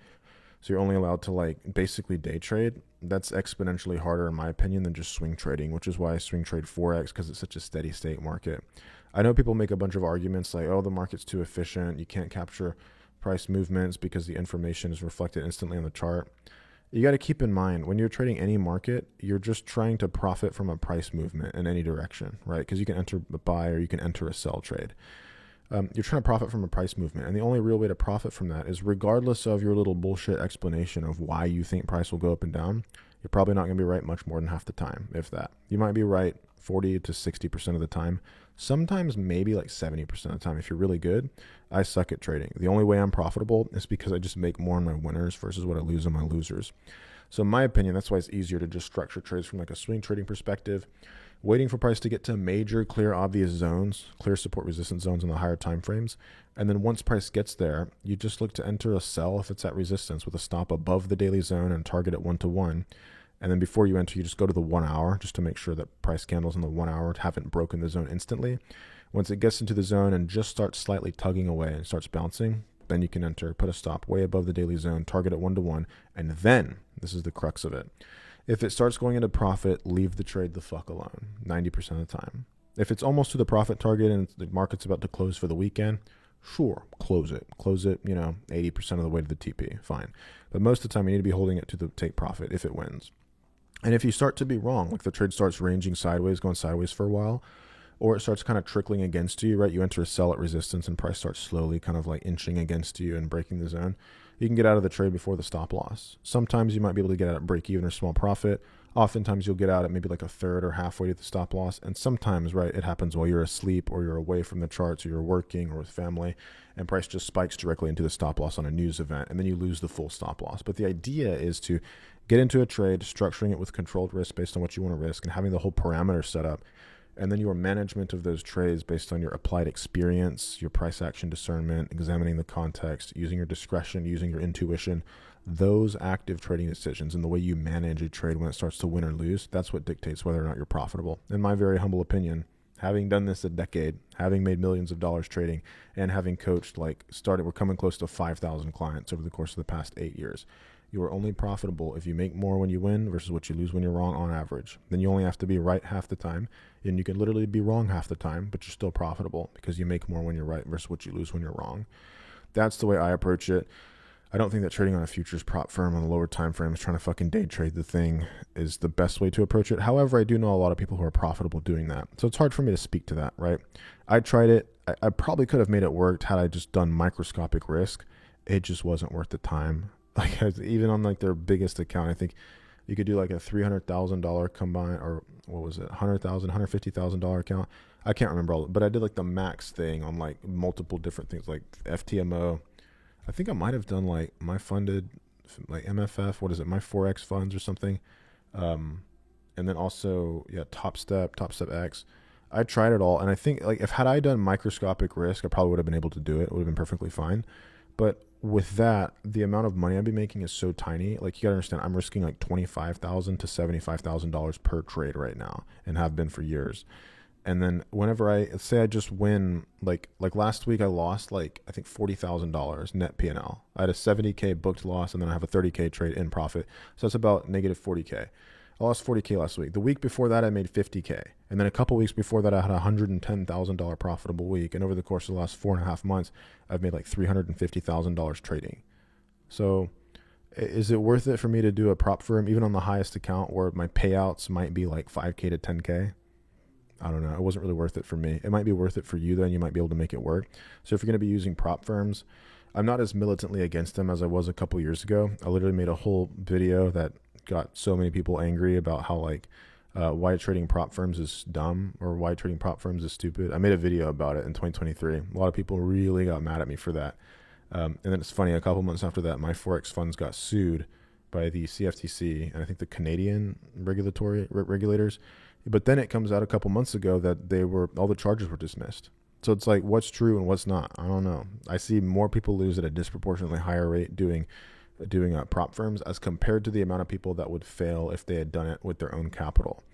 So you're only allowed to like basically day trade. That's exponentially harder in my opinion than just swing trading, which is why I swing trade Forex, because it's such a steady state market. I know people make a bunch of arguments like, oh, the market's too efficient. You can't capture price movements because the information is reflected instantly on the chart. You got to keep in mind when you're trading any market, you're just trying to profit from a price movement in any direction, right? Because you can enter a buy or you can enter a sell trade. You're trying to profit from a price movement. And the only real way to profit from that is regardless of your little bullshit explanation of why you think price will go up and down, you're probably not going to be right much more than half the time, if that. You might be right 40 to 60% of the time. Sometimes maybe like 70% of the time if you're really good. I suck at trading. The only way I'm profitable is because I just make more on my winners versus what I lose on my losers. So in my opinion, that's why it's easier to just structure trades from like a swing trading perspective, waiting for price to get to major, clear, obvious zones, clear support resistance zones in the higher time frames. And then once price gets there, you just look to enter a sell if it's at resistance with a stop above the daily zone and target at 1-to-1. And then before you enter, you just go to the 1 hour just to make sure that price candles in the 1 hour haven't broken the zone instantly. Once it gets into the zone and just starts slightly tugging away and starts bouncing, then you can enter, put a stop way above the daily zone, target at 1-to-1, and then, this is the crux of it, if it starts going into profit, leave the trade the fuck alone 90% of the time. If it's almost to the profit target and the market's about to close for the weekend, sure, close it. Close it, 80% of the way to the TP, fine. But most of the time, you need to be holding it to the take profit if it wins. And if you start to be wrong, like the trade starts ranging sideways, going sideways for a while, or it starts kind of trickling against you, right? You enter a sell at resistance and price starts slowly kind of like inching against you and breaking the zone. You can get out of the trade before the stop loss. Sometimes you might be able to get out at break even or small profit. Oftentimes you'll get out at maybe like a third or halfway to the stop loss. And sometimes, right, it happens while you're asleep or you're away from the charts or you're working or with family and price just spikes directly into the stop loss on a news event and then you lose the full stop loss. But the idea is to get into a trade, structuring it with controlled risk based on what you want to risk and having the whole parameter set up. And then your management of those trades based on your applied experience, your price action discernment, examining the context, using your discretion, using your intuition, those active trading decisions and the way you manage a trade when it starts to win or lose, that's what dictates whether or not you're profitable. In my very humble opinion, having done this a decade, having made millions of dollars trading, and having coached, we're coming close to 5,000 clients over the course of the past 8 years. You are only profitable if you make more when you win versus what you lose when you're wrong on average. Then you only have to be right half the time, and you can literally be wrong half the time, but you're still profitable because you make more when you're right versus what you lose when you're wrong. That's the way I approach it. I don't think that trading on a futures prop firm on the lower time frames, trying to fucking day trade the thing, is the best way to approach it. However, I do know a lot of people who are profitable doing that. So it's hard for me to speak to that, right? I tried it. I probably could have made it work had I just done microscopic risk. It just wasn't worth the time. Like even on like their biggest account, I think you could do like a $300,000 combined, or what was it, $150,000 account. I can't remember all, but I did like the max thing on like multiple different things, like FTMO. I think I might have done like my funded, like MFF. What is it? My Forex funds or something. And then also Top Step X. I tried it all, and I think like had I done microscopic risk, I probably would have been able to do it. It would have been perfectly fine. But with that, the amount of money I'd be making is so tiny. Like you gotta understand, I'm risking like $25,000 to $75,000 per trade right now, and have been for years. And then whenever I just win, like last week I lost like I think $40,000 net P&L. I had a 70K booked loss, and then I have a 30K trade in profit. So that's about negative 40K. I lost 40K last week. The week before that, I made 50K. And then a couple weeks before that, I had a $110,000 profitable week. And over the course of the last 4.5 months, I've made like $350,000 trading. So is it worth it for me to do a prop firm, even on the highest account where my payouts might be like 5K to 10K? I don't know. It wasn't really worth it for me. It might be worth it for you, though, and you might be able to make it work. So if you're going to be using prop firms, I'm not as militantly against them as I was a couple years ago. I literally made a whole video that got so many people angry about how why trading prop firms is dumb or why trading prop firms is stupid. I made a video about it in 2023. A lot of people really got mad at me for that. And then it's funny, a couple months after that, my Forex funds got sued by the CFTC and I think the Canadian regulators. But then it comes out a couple months ago that all the charges were dismissed. So it's like, what's true and what's not? I don't know. I see more people lose at a disproportionately higher rate doing prop firms as compared to the amount of people that would fail if they had done it with their own capital.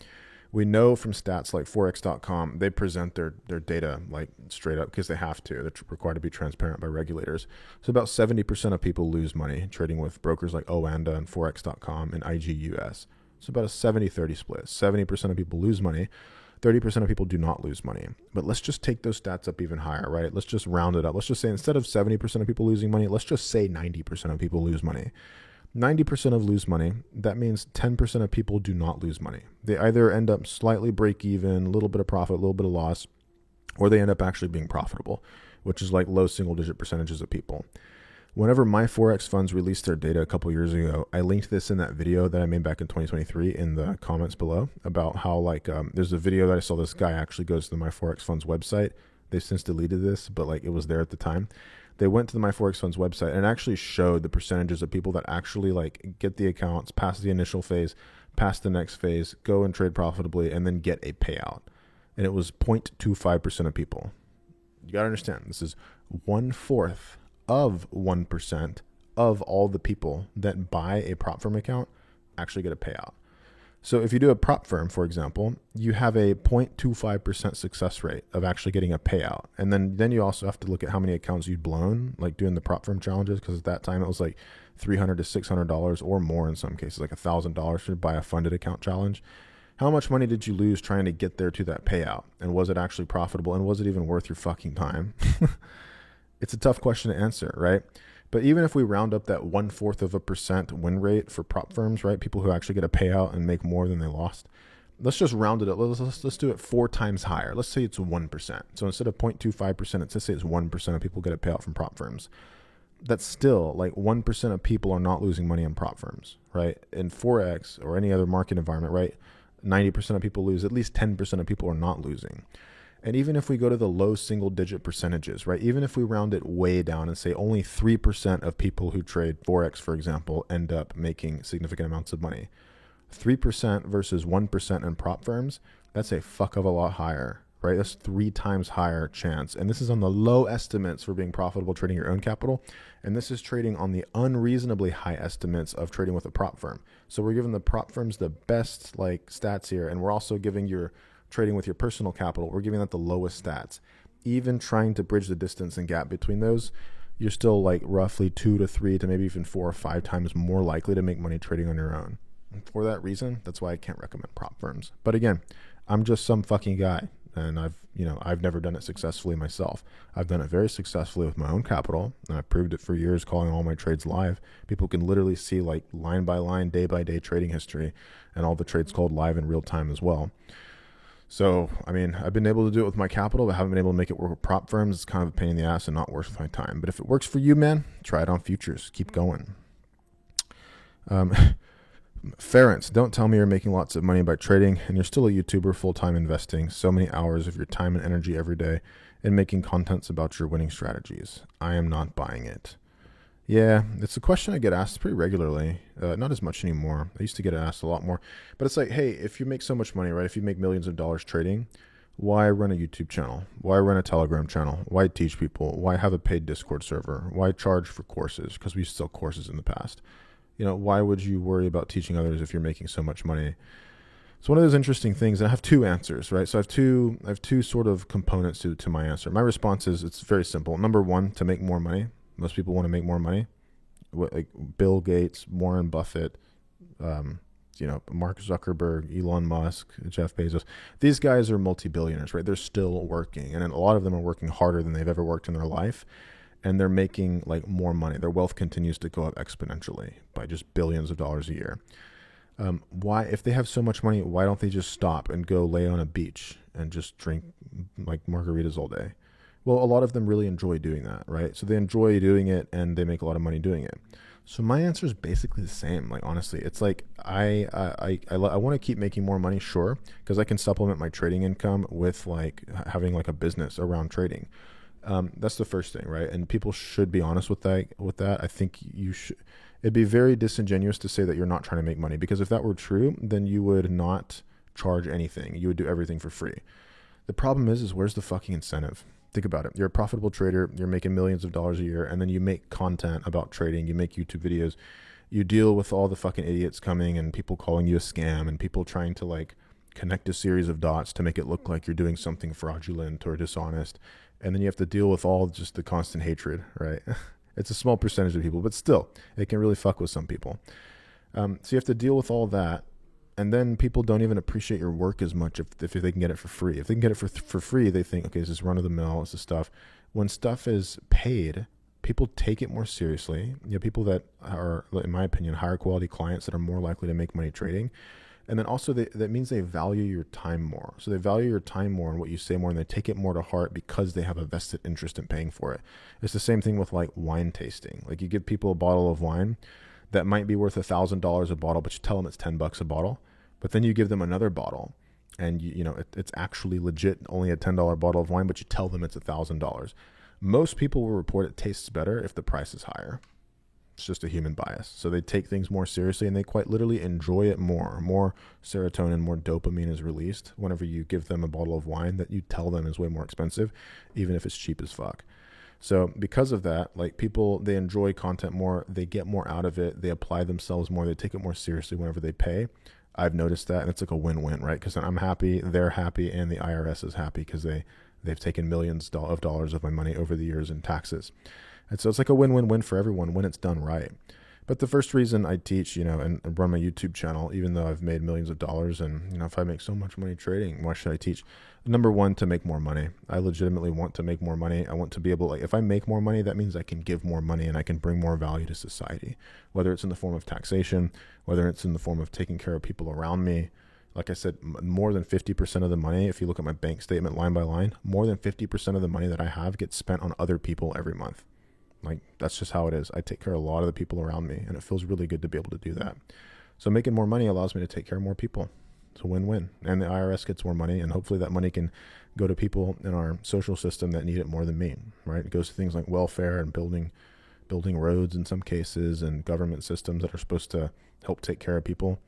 We know from stats like Forex.com, they present their data like straight up because they have to. They're required to be transparent by regulators. So about 70% of people lose money trading with brokers like Oanda and Forex.com and IGUS. So about a 70-30 split. 70% of people lose money. 30% of people do not lose money. But let's just take those stats up even higher, right? Let's just round it up. Let's just say instead of 70% of people losing money, let's just say 90% of people lose money. 90% of lose money, that means 10% of people do not lose money. They either end up slightly break even, a little bit of profit, a little bit of loss, or they end up actually being profitable, which is like low single digit percentages of people. Whenever my Forex funds released their data a couple years ago, I linked this in that video that I made back in 2023 in the comments below about how there's a video that I saw. This guy actually goes to the My Forex Funds website. They've since deleted this, but like it was there at the time. They went to the My Forex Funds website and actually showed the percentages of people that actually like get the accounts, pass the initial phase, pass the next phase, go and trade profitably, and then get a payout. And it was 0.25% of people. You got to understand, this is 1/4 of 1% of all the people that buy a prop firm account actually get a payout. So if you do a prop firm, for example, you have a 0.25% success rate of actually getting a payout. And then you also have to look at how many accounts you'd blown, like doing the prop firm challenges, because at that time it was like $300 to $600 or more in some cases, like $1,000 to buy a funded account challenge. How much money did you lose trying to get there to that payout? And was it actually profitable? And was it even worth your fucking time? It's a tough question to answer, right? But even if we round up that 1/4% win rate for prop firms, right? People who actually get a payout and make more than they lost. Let's just round it up. Let's do it 4 times higher. Let's say it's 1%. So instead of 0.25%, let's say it's 1% of people get a payout from prop firms. That's still like 1% of people are not losing money in prop firms, right? In Forex or any other market environment, right? 90% of people lose. At least 10% of people are not losing. And even if we go to the low single digit percentages, right? Even if we round it way down and say only 3% of people who trade Forex, for example, end up making significant amounts of money. 3% versus 1% in prop firms, that's a fuck of a lot higher, right? That's 3 times higher chance. And this is on the low estimates for being profitable trading your own capital. And this is trading on the unreasonably high estimates of trading with a prop firm. So we're giving the prop firms the best like stats here. And we're also giving your trading with your personal capital, we're giving that the lowest stats. Even trying to bridge the distance and gap between those, you're still like roughly 2 to 3 to maybe even 4 or 5 times more likely to make money trading on your own. And for that reason, that's why I can't recommend prop firms. But again, I'm just some fucking guy, and I've never done it successfully myself. I've done it very successfully with my own capital, and I've proved it for years, calling all my trades live. People can literally see like line by line, day by day trading history, and all the trades called live in real time as well. So, I mean, I've been able to do it with my capital, but haven't been able to make it work with prop firms. It's kind of a pain in the ass and not worth my time. But if it works for you, man, try it on futures. Keep going. Ference, don't tell me you're making lots of money by trading and you're still a YouTuber full-time investing so many hours of your time and energy every day in making contents about your winning strategies. I am not buying it. Yeah, it's a question I get asked pretty regularly. Not as much anymore. I used to get asked a lot more. But it's like, hey, if you make so much money, right? If you make millions of dollars trading, why run a YouTube channel? Why run a Telegram channel? Why teach people? Why have a paid Discord server? Why charge for courses? Because we used to sell courses in the past. Why would you worry about teaching others if you're making so much money? It's one of those interesting things. And I have 2 answers, right? So I have two sort of components to my answer. My response is it's very simple. Number 1, to make more money. Most people want to make more money. Like Bill Gates, Warren Buffett, Mark Zuckerberg, Elon Musk, Jeff Bezos. These guys are multi-billionaires, right? They're still working. And a lot of them are working harder than they've ever worked in their life. And they're making like more money. Their wealth continues to go up exponentially by just billions of dollars a year. Why, if they have so much money, why don't they just stop and go lay on a beach and just drink like margaritas all day? Well, a lot of them really enjoy doing that, right? So they enjoy doing it and they make a lot of money doing it. So my answer is basically the same. Like, honestly, it's like I want to keep making more money, sure, because I can supplement my trading income with like having like a business around trading. That's the first thing, right? And people should be honest with that. I think you should. It'd be very disingenuous to say that you're not trying to make money, because if that were true, then you would not charge anything. You would do everything for free. The problem is where's the fucking incentive? Think about it. You're a profitable trader. You're making millions of dollars a year, and then you make content about trading. You make YouTube videos. You deal with all the fucking idiots coming and people calling you a scam and people trying to like connect a series of dots to make it look like you're doing something fraudulent or dishonest. And then you have to deal with all just the constant hatred, right? It's a small percentage of people, but still, it can really fuck with some people. So you have to deal with all that. And then people don't even appreciate your work as much if they can get it for free. If they can get it for free, they think, okay, this is run of the mill, this is stuff. When stuff is paid, people take it more seriously. You know, people that are, in my opinion, higher quality clients that are more likely to make money trading. And then also that means they value your time more. So they value your time more and what you say more, and they take it more to heart because they have a vested interest in paying for it. It's the same thing with like wine tasting. Like you give people a bottle of wine that might be worth $1,000 a bottle, but you tell them it's $10 a bottle. But then you give them another bottle and it's actually legit, only a $10 bottle of wine, but you tell them it's $1,000. Most people will report it tastes better if the price is higher. It's just a human bias. So they take things more seriously and they quite literally enjoy it more. More serotonin, more dopamine is released whenever you give them a bottle of wine that you tell them is way more expensive, even if it's cheap as fuck. So because of that, like people, they enjoy content more, they get more out of it, they apply themselves more, they take it more seriously whenever they pay. I've noticed that, and it's like a win-win, right? Because I'm happy, they're happy, and the IRS is happy because they've taken millions of dollars of my money over the years in taxes. And so it's like a win-win-win for everyone when it's done right. But the first reason I teach, and run my YouTube channel, even though I've made millions of dollars and, if I make so much money trading, why should I teach? Number one, to make more money. I legitimately want to make more money. I want to be able, if I make more money, that means I can give more money and I can bring more value to society, whether it's in the form of taxation, whether it's in the form of taking care of people around me. Like I said, more than 50% of the money, if you look at my bank statement line by line, more than 50% of the money that I have gets spent on other people every month. Like, that's just how it is. I take care of a lot of the people around me, and it feels really good to be able to do that. So making more money allows me to take care of more people. It's a win-win. And the IRS gets more money, and hopefully that money can go to people in our social system that need it more than me, right? It goes to things like welfare and building roads in some cases, and government systems that are supposed to help take care of people.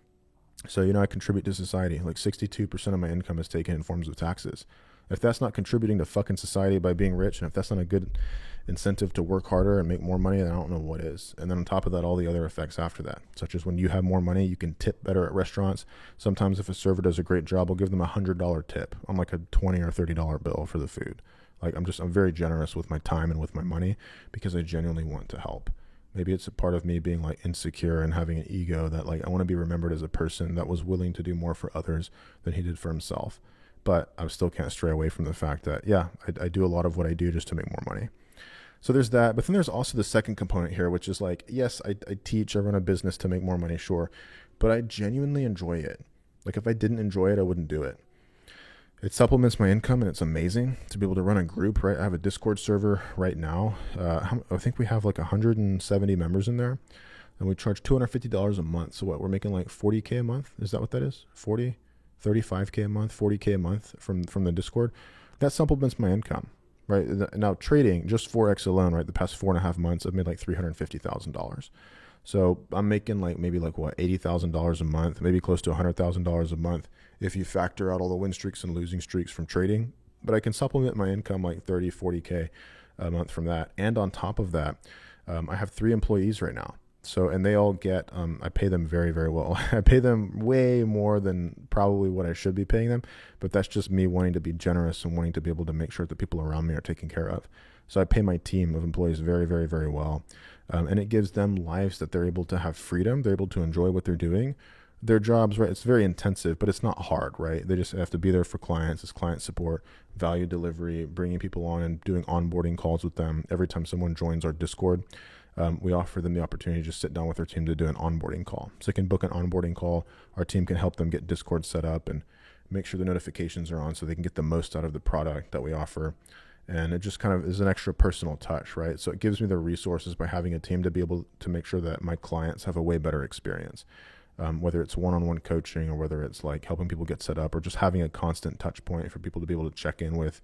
So, I contribute to society. Like 62% of my income is taken in forms of taxes. If that's not contributing to fucking society by being rich, and if that's not a good incentive to work harder and make more money, then I don't know what is. And then on top of that, all the other effects after that, such as when you have more money, you can tip better at restaurants. Sometimes if a server does a great job, I'll give them $100 tip on like a $20 or $30 bill for the food. Like I'm very generous with my time and with my money because I genuinely want to help. Maybe it's a part of me being like insecure and having an ego that like I want to be remembered as a person that was willing to do more for others than he did for himself. But I still can't stray away from the fact that, I do a lot of what I do just to make more money. So there's that. But then there's also the second component here, which is like, yes, I teach, I run a business to make more money, sure. But I genuinely enjoy it. Like if I didn't enjoy it, I wouldn't do it. It supplements my income and it's amazing to be able to run a group, right? I have a Discord server right now. I think we have like 170 members in there and we charge $250 a month. So what, we're making like 40K a month? Is that what that is? 40? 35K a month, 40K a month from the Discord. That supplements my income, right? Now trading, just Forex alone, right? The past 4.5 months, I've made like $350,000. So I'm making maybe $80,000 a month, maybe close to $100,000 a month if you factor out all the win streaks and losing streaks from trading. But I can supplement my income like 30, 40K a month from that. And on top of that, I have 3 employees right now. So, and they all get, I pay them very, very well. I pay them way more than probably what I should be paying them, but that's just me wanting to be generous and wanting to be able to make sure that the people around me are taken care of. So I pay my team of employees very, very, very well. And it gives them lives that they're able to have freedom. They're able to enjoy what they're doing. Their jobs, right? It's very intensive, but it's not hard, right? They just have to be there for clients. It's client support, value delivery, bringing people on and doing onboarding calls with them. Every time someone joins our Discord, we offer them the opportunity to just sit down with our team to do an onboarding call. So they can book an onboarding call. Our team can help them get Discord set up and make sure the notifications are on so they can get the most out of the product that we offer. And it just kind of is an extra personal touch, right? So it gives me the resources by having a team to be able to make sure that my clients have a way better experience, whether it's one-on-one coaching or whether it's like helping people get set up or just having a constant touch point for people to be able to check in with,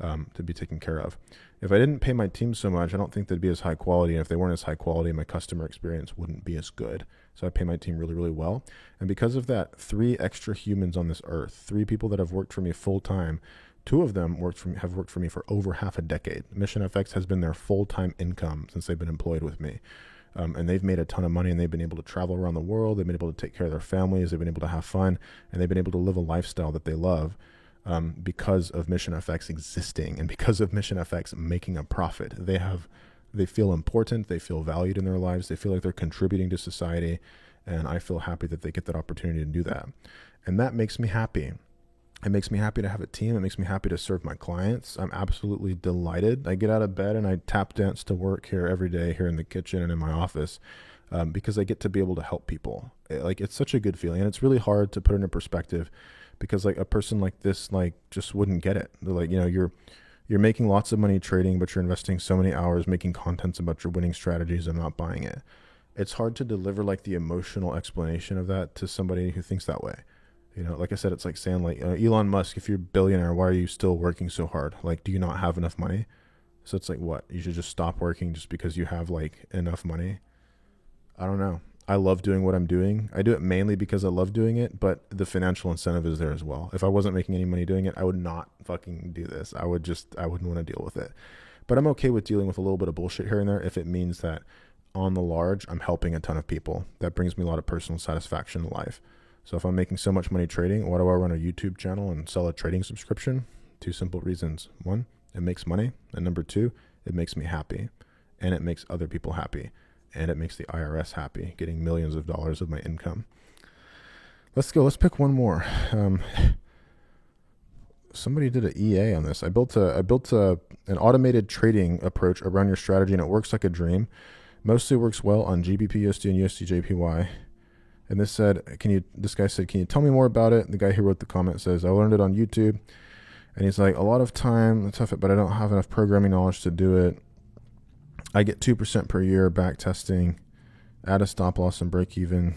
to be taken care of. If I didn't pay my team so much, I don't think they'd be as high quality. And if they weren't as high quality, my customer experience wouldn't be as good. So I pay my team really, really well. And because of that, 3 extra humans on this earth, 3 people that have worked for me full time, 2 of them have worked for me for over half a decade. Mission FX has been their full-time income since they've been employed with me. And they've made a ton of money and they've been able to travel around the world. They've been able to take care of their families. They've been able to have fun and they've been able to live a lifestyle that they love. Because of Mission FX existing and because of Mission FX making a profit. They feel important, they feel valued in their lives, they feel like they're contributing to society, And I feel happy that they get that opportunity to do that. And that makes me happy. It makes me happy to have a team. It makes me happy to serve my clients. I'm absolutely delighted. I get out of bed and I tap dance to work here every day, here in the kitchen and in my office, because I get to be able to help people. Like, it's such a good feeling. And it's really hard to put it in perspective, because like a person like this, like, just wouldn't get it. They're like, you're making lots of money trading, but you're investing so many hours making contents about your winning strategies and not buying it. It's hard to deliver like the emotional explanation of that to somebody who thinks that way. Like I said, it's like saying like, Elon Musk, if you're a billionaire, why are you still working so hard? Like, do you not have enough money? So it's like, what? You should just stop working just because you have like enough money? I don't know. I love doing what I'm doing. I do it mainly because I love doing it, but the financial incentive is there as well. If I wasn't making any money doing it, I would not fucking do this. I wouldn't want to deal with it. But I'm okay with dealing with a little bit of bullshit here and there if it means that on the large, I'm helping a ton of people. That brings me a lot of personal satisfaction in life. So if I'm making so much money trading, why do I run a YouTube channel and sell a trading subscription? 2 simple reasons. 1, it makes money. And number 2, it makes me happy. And it makes other people happy. And it makes the IRS happy, getting millions of dollars of my income. Let's go. Let's pick one more. Somebody did an EA on this. I built an automated trading approach around your strategy, and it works like a dream. Mostly works well on GBP USD and USD JPY. And this guy said, can you tell me more about it? The guy who wrote the comment says, I learned it on YouTube. And he's like, a lot of time, tough it, but I don't have enough programming knowledge to do it. I get 2% per year back testing, add a stop loss and break even.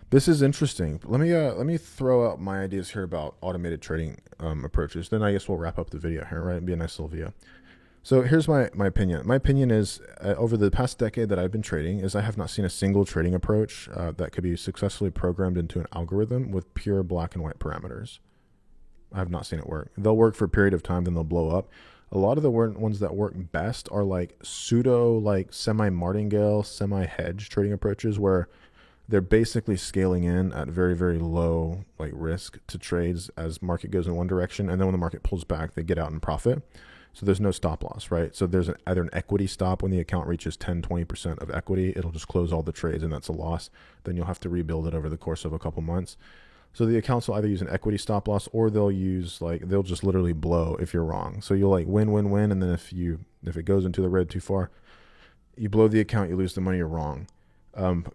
This is interesting. Let me throw out my ideas here about automated trading approaches. Then I guess we'll wrap up the video here, right? It'd be a nice little video. So here's my opinion. My opinion is, over the past decade that I've been trading, is I have not seen a single trading approach that could be successfully programmed into an algorithm with pure black and white parameters. I have not seen it work. They'll work for a period of time, then they'll blow up. A lot of the ones that work best are like pseudo, like semi-martingale, semi-hedge trading approaches, where they're basically scaling in at very, very low like risk to trades as market goes in one direction, and then when the market pulls back, they get out and profit. So there's no stop loss, right? So there's either an equity stop when the account reaches 10, 20% of equity. It'll just close all the trades, and that's a loss. Then you'll have to rebuild it over the course of a couple months. So the accounts will either use an equity stop loss, or they'll just literally blow if you're wrong. So you'll like win, and then if it goes into the red too far, you blow the account, you lose the money, you're wrong.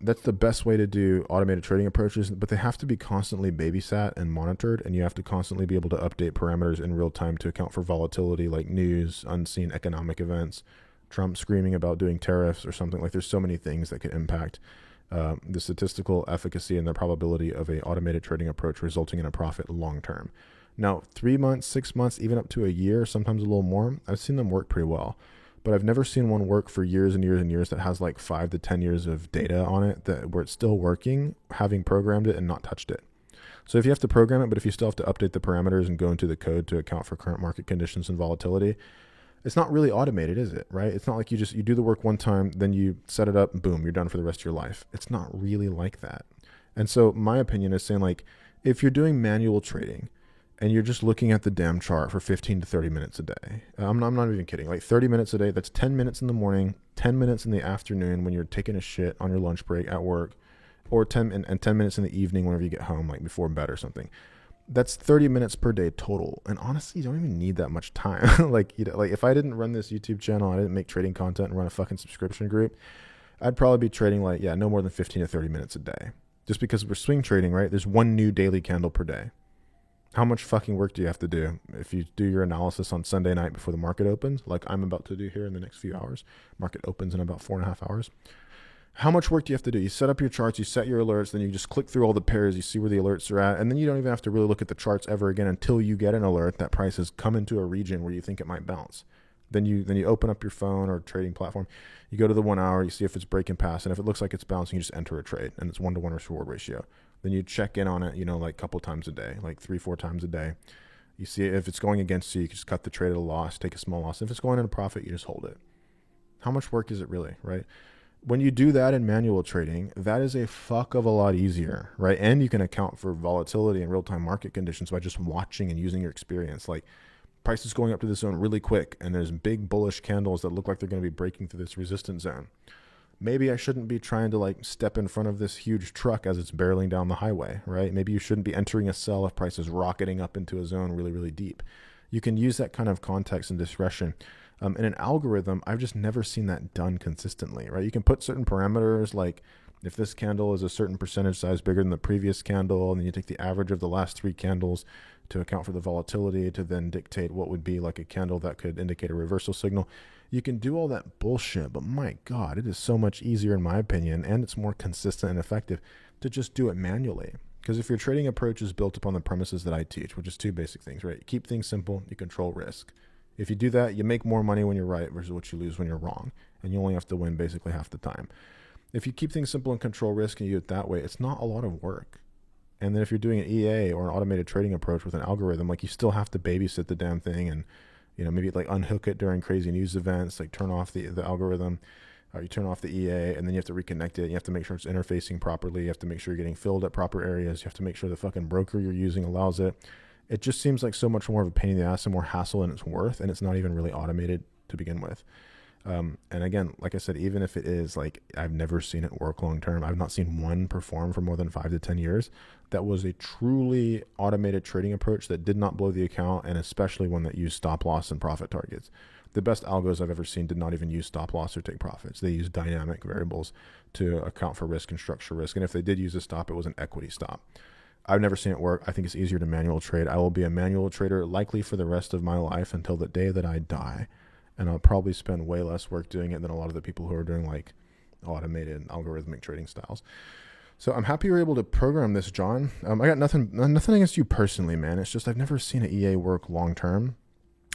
That's the best way to do automated trading approaches, but they have to be constantly babysat and monitored, and you have to constantly be able to update parameters in real time to account for volatility, like news, unseen economic events, Trump screaming about doing tariffs or something. Like, there's so many things that could impact the statistical efficacy and the probability of a automated trading approach resulting in a profit long term. Now, 3 months, 6 months, even up to a year, sometimes a little more, I've seen them work pretty well. But I've never seen one work for years and years and years that has like 5 to 10 years of data on it, where it's still working, having programmed it and not touched it. So if you have to program it, but if you still have to update the parameters and go into the code to account for current market conditions and volatility, it's not really automated, is it? Right? It's not like you do the work one time, then you set it up, and boom, you're done for the rest of your life. It's not really like that. And so my opinion is saying, like, if you're doing manual trading, and you're just looking at the damn chart for 15 to 30 minutes a day. I'm not even kidding. Like 30 minutes a day, that's 10 minutes in the morning, 10 minutes in the afternoon when you're taking a shit on your lunch break at work, or 10 minutes in the evening whenever you get home, like before bed or something. That's 30 minutes per day total. And honestly, you don't even need that much time. like if I didn't run this YouTube channel, I didn't make trading content and run a fucking subscription group, I'd probably be trading no more than 15 to 30 minutes a day. Just because we're swing trading, right? There's one new daily candle per day. How much fucking work do you have to do if you do your analysis on Sunday night before the market opens, like I'm about to do here in the next few hours? Market opens in about 4.5 hours. How much work do you have to do? You set up your charts, you set your alerts, then you just click through all the pairs, you see where the alerts are at, and then you don't even have to really look at the charts ever again until you get an alert that price has come into a region where you think it might bounce. Then you open up your phone or trading platform, you go to the 1 hour, you see if it's breaking past, and if it looks like it's bouncing, you just enter a trade, and it's 1-to-1 risk reward ratio. Then you check in on it, like a couple times a day, like 3-4 times a day. You see if it's going against you, you can just cut the trade at a loss, take a small loss. If it's going in a profit, you just hold it. How much work is it really, right? When you do that in manual trading, that is a fuck of a lot easier, right? And you can account for volatility and real-time market conditions by just watching and using your experience. Like, price is going up to this zone really quick, and there's big bullish candles that look like they're going to be breaking through this resistance zone. Maybe I shouldn't be trying to like step in front of this huge truck as it's barreling down the highway, right? Maybe you shouldn't be entering a sell if price is rocketing up into a zone really, really deep. You can use that kind of context and discretion. In an algorithm, I've just never seen that done consistently, right? You can put certain parameters like if this candle is a certain percentage size bigger than the previous candle, and then you take the average of the last 3 candles to account for the volatility to then dictate what would be like a candle that could indicate a reversal signal. You can do all that bullshit, but my God, it is so much easier in my opinion, and it's more consistent and effective to just do it manually. Because if your trading approach is built upon the premises that I teach, which is 2 basic things, right? You keep things simple, you control risk. If you do that, you make more money when you're right versus what you lose when you're wrong. And you only have to win basically half the time. If you keep things simple and control risk and you do it that way, it's not a lot of work. And then if you're doing an EA or an automated trading approach with an algorithm, like you still have to babysit the damn thing and, you know, maybe like unhook it during crazy news events, like turn off the algorithm, or you turn off the EA, and then you have to reconnect it. You have to make sure it's interfacing properly. You have to make sure you're getting filled at proper areas. You have to make sure the fucking broker you're using allows it. It just seems like so much more of a pain in the ass and more hassle than it's worth, and it's not even really automated to begin with. And again, like I said, even if it is, like, I've never seen it work long term. I've not seen one perform for more than 5 to 10 years. That was a truly automated trading approach that did not blow the account, and especially one that used stop loss and profit targets. The best algos I've ever seen did not even use stop loss or take profits. They used dynamic variables to account for risk and structure risk. And if they did use a stop, it was an equity stop. I've never seen it work. I think it's easier to manual trade. I will be a manual trader likely for the rest of my life until the day that I die. And I'll probably spend way less work doing it than a lot of the people who are doing like automated algorithmic trading styles. So I'm happy you're able to program this, John. I got nothing against you personally, man. It's just I've never seen an EA work long term.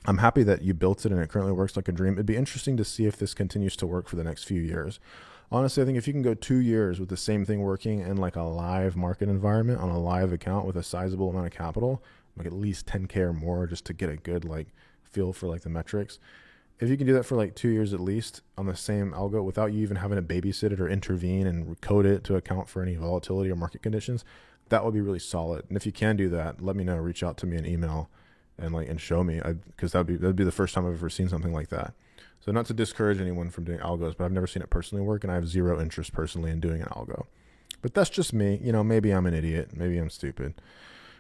I'm happy that you built it and it currently works like a dream. It'd be interesting to see if this continues to work for the next few years. Honestly, I think if you can go 2 years with the same thing working in like a live market environment on a live account with a sizable amount of capital, like at least 10K or more, just to get a good like feel for like the metrics. If you can do that for like 2 years at least on the same algo without you even having to babysit it or intervene and code it to account for any volatility or market conditions, that would be really solid. And if you can do that, let me know. Reach out to me an email and show me, because that'd be the first time I've ever seen something like that. So not to discourage anyone from doing algos, but I've never seen it personally work, and I have zero interest personally in doing an algo. But that's just me. You know, maybe I'm an idiot. Maybe I'm stupid.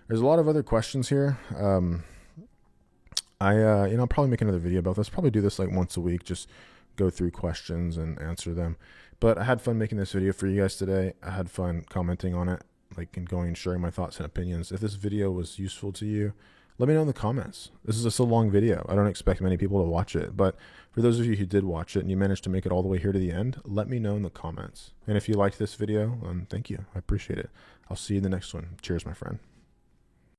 There's a lot of other questions here. I'll probably make another video about this. Probably do this like once a week, just go through questions and answer them. But I had fun making this video for you guys today. I had fun commenting on it, like, and going and sharing my thoughts and opinions. If this video was useful to you, let me know in the comments. This is just a long video. I don't expect many people to watch it, but for those of you who did watch it and you managed to make it all the way here to the end, let me know in the comments. And if you liked this video, thank you. I appreciate it. I'll see you in the next one. Cheers, my friend.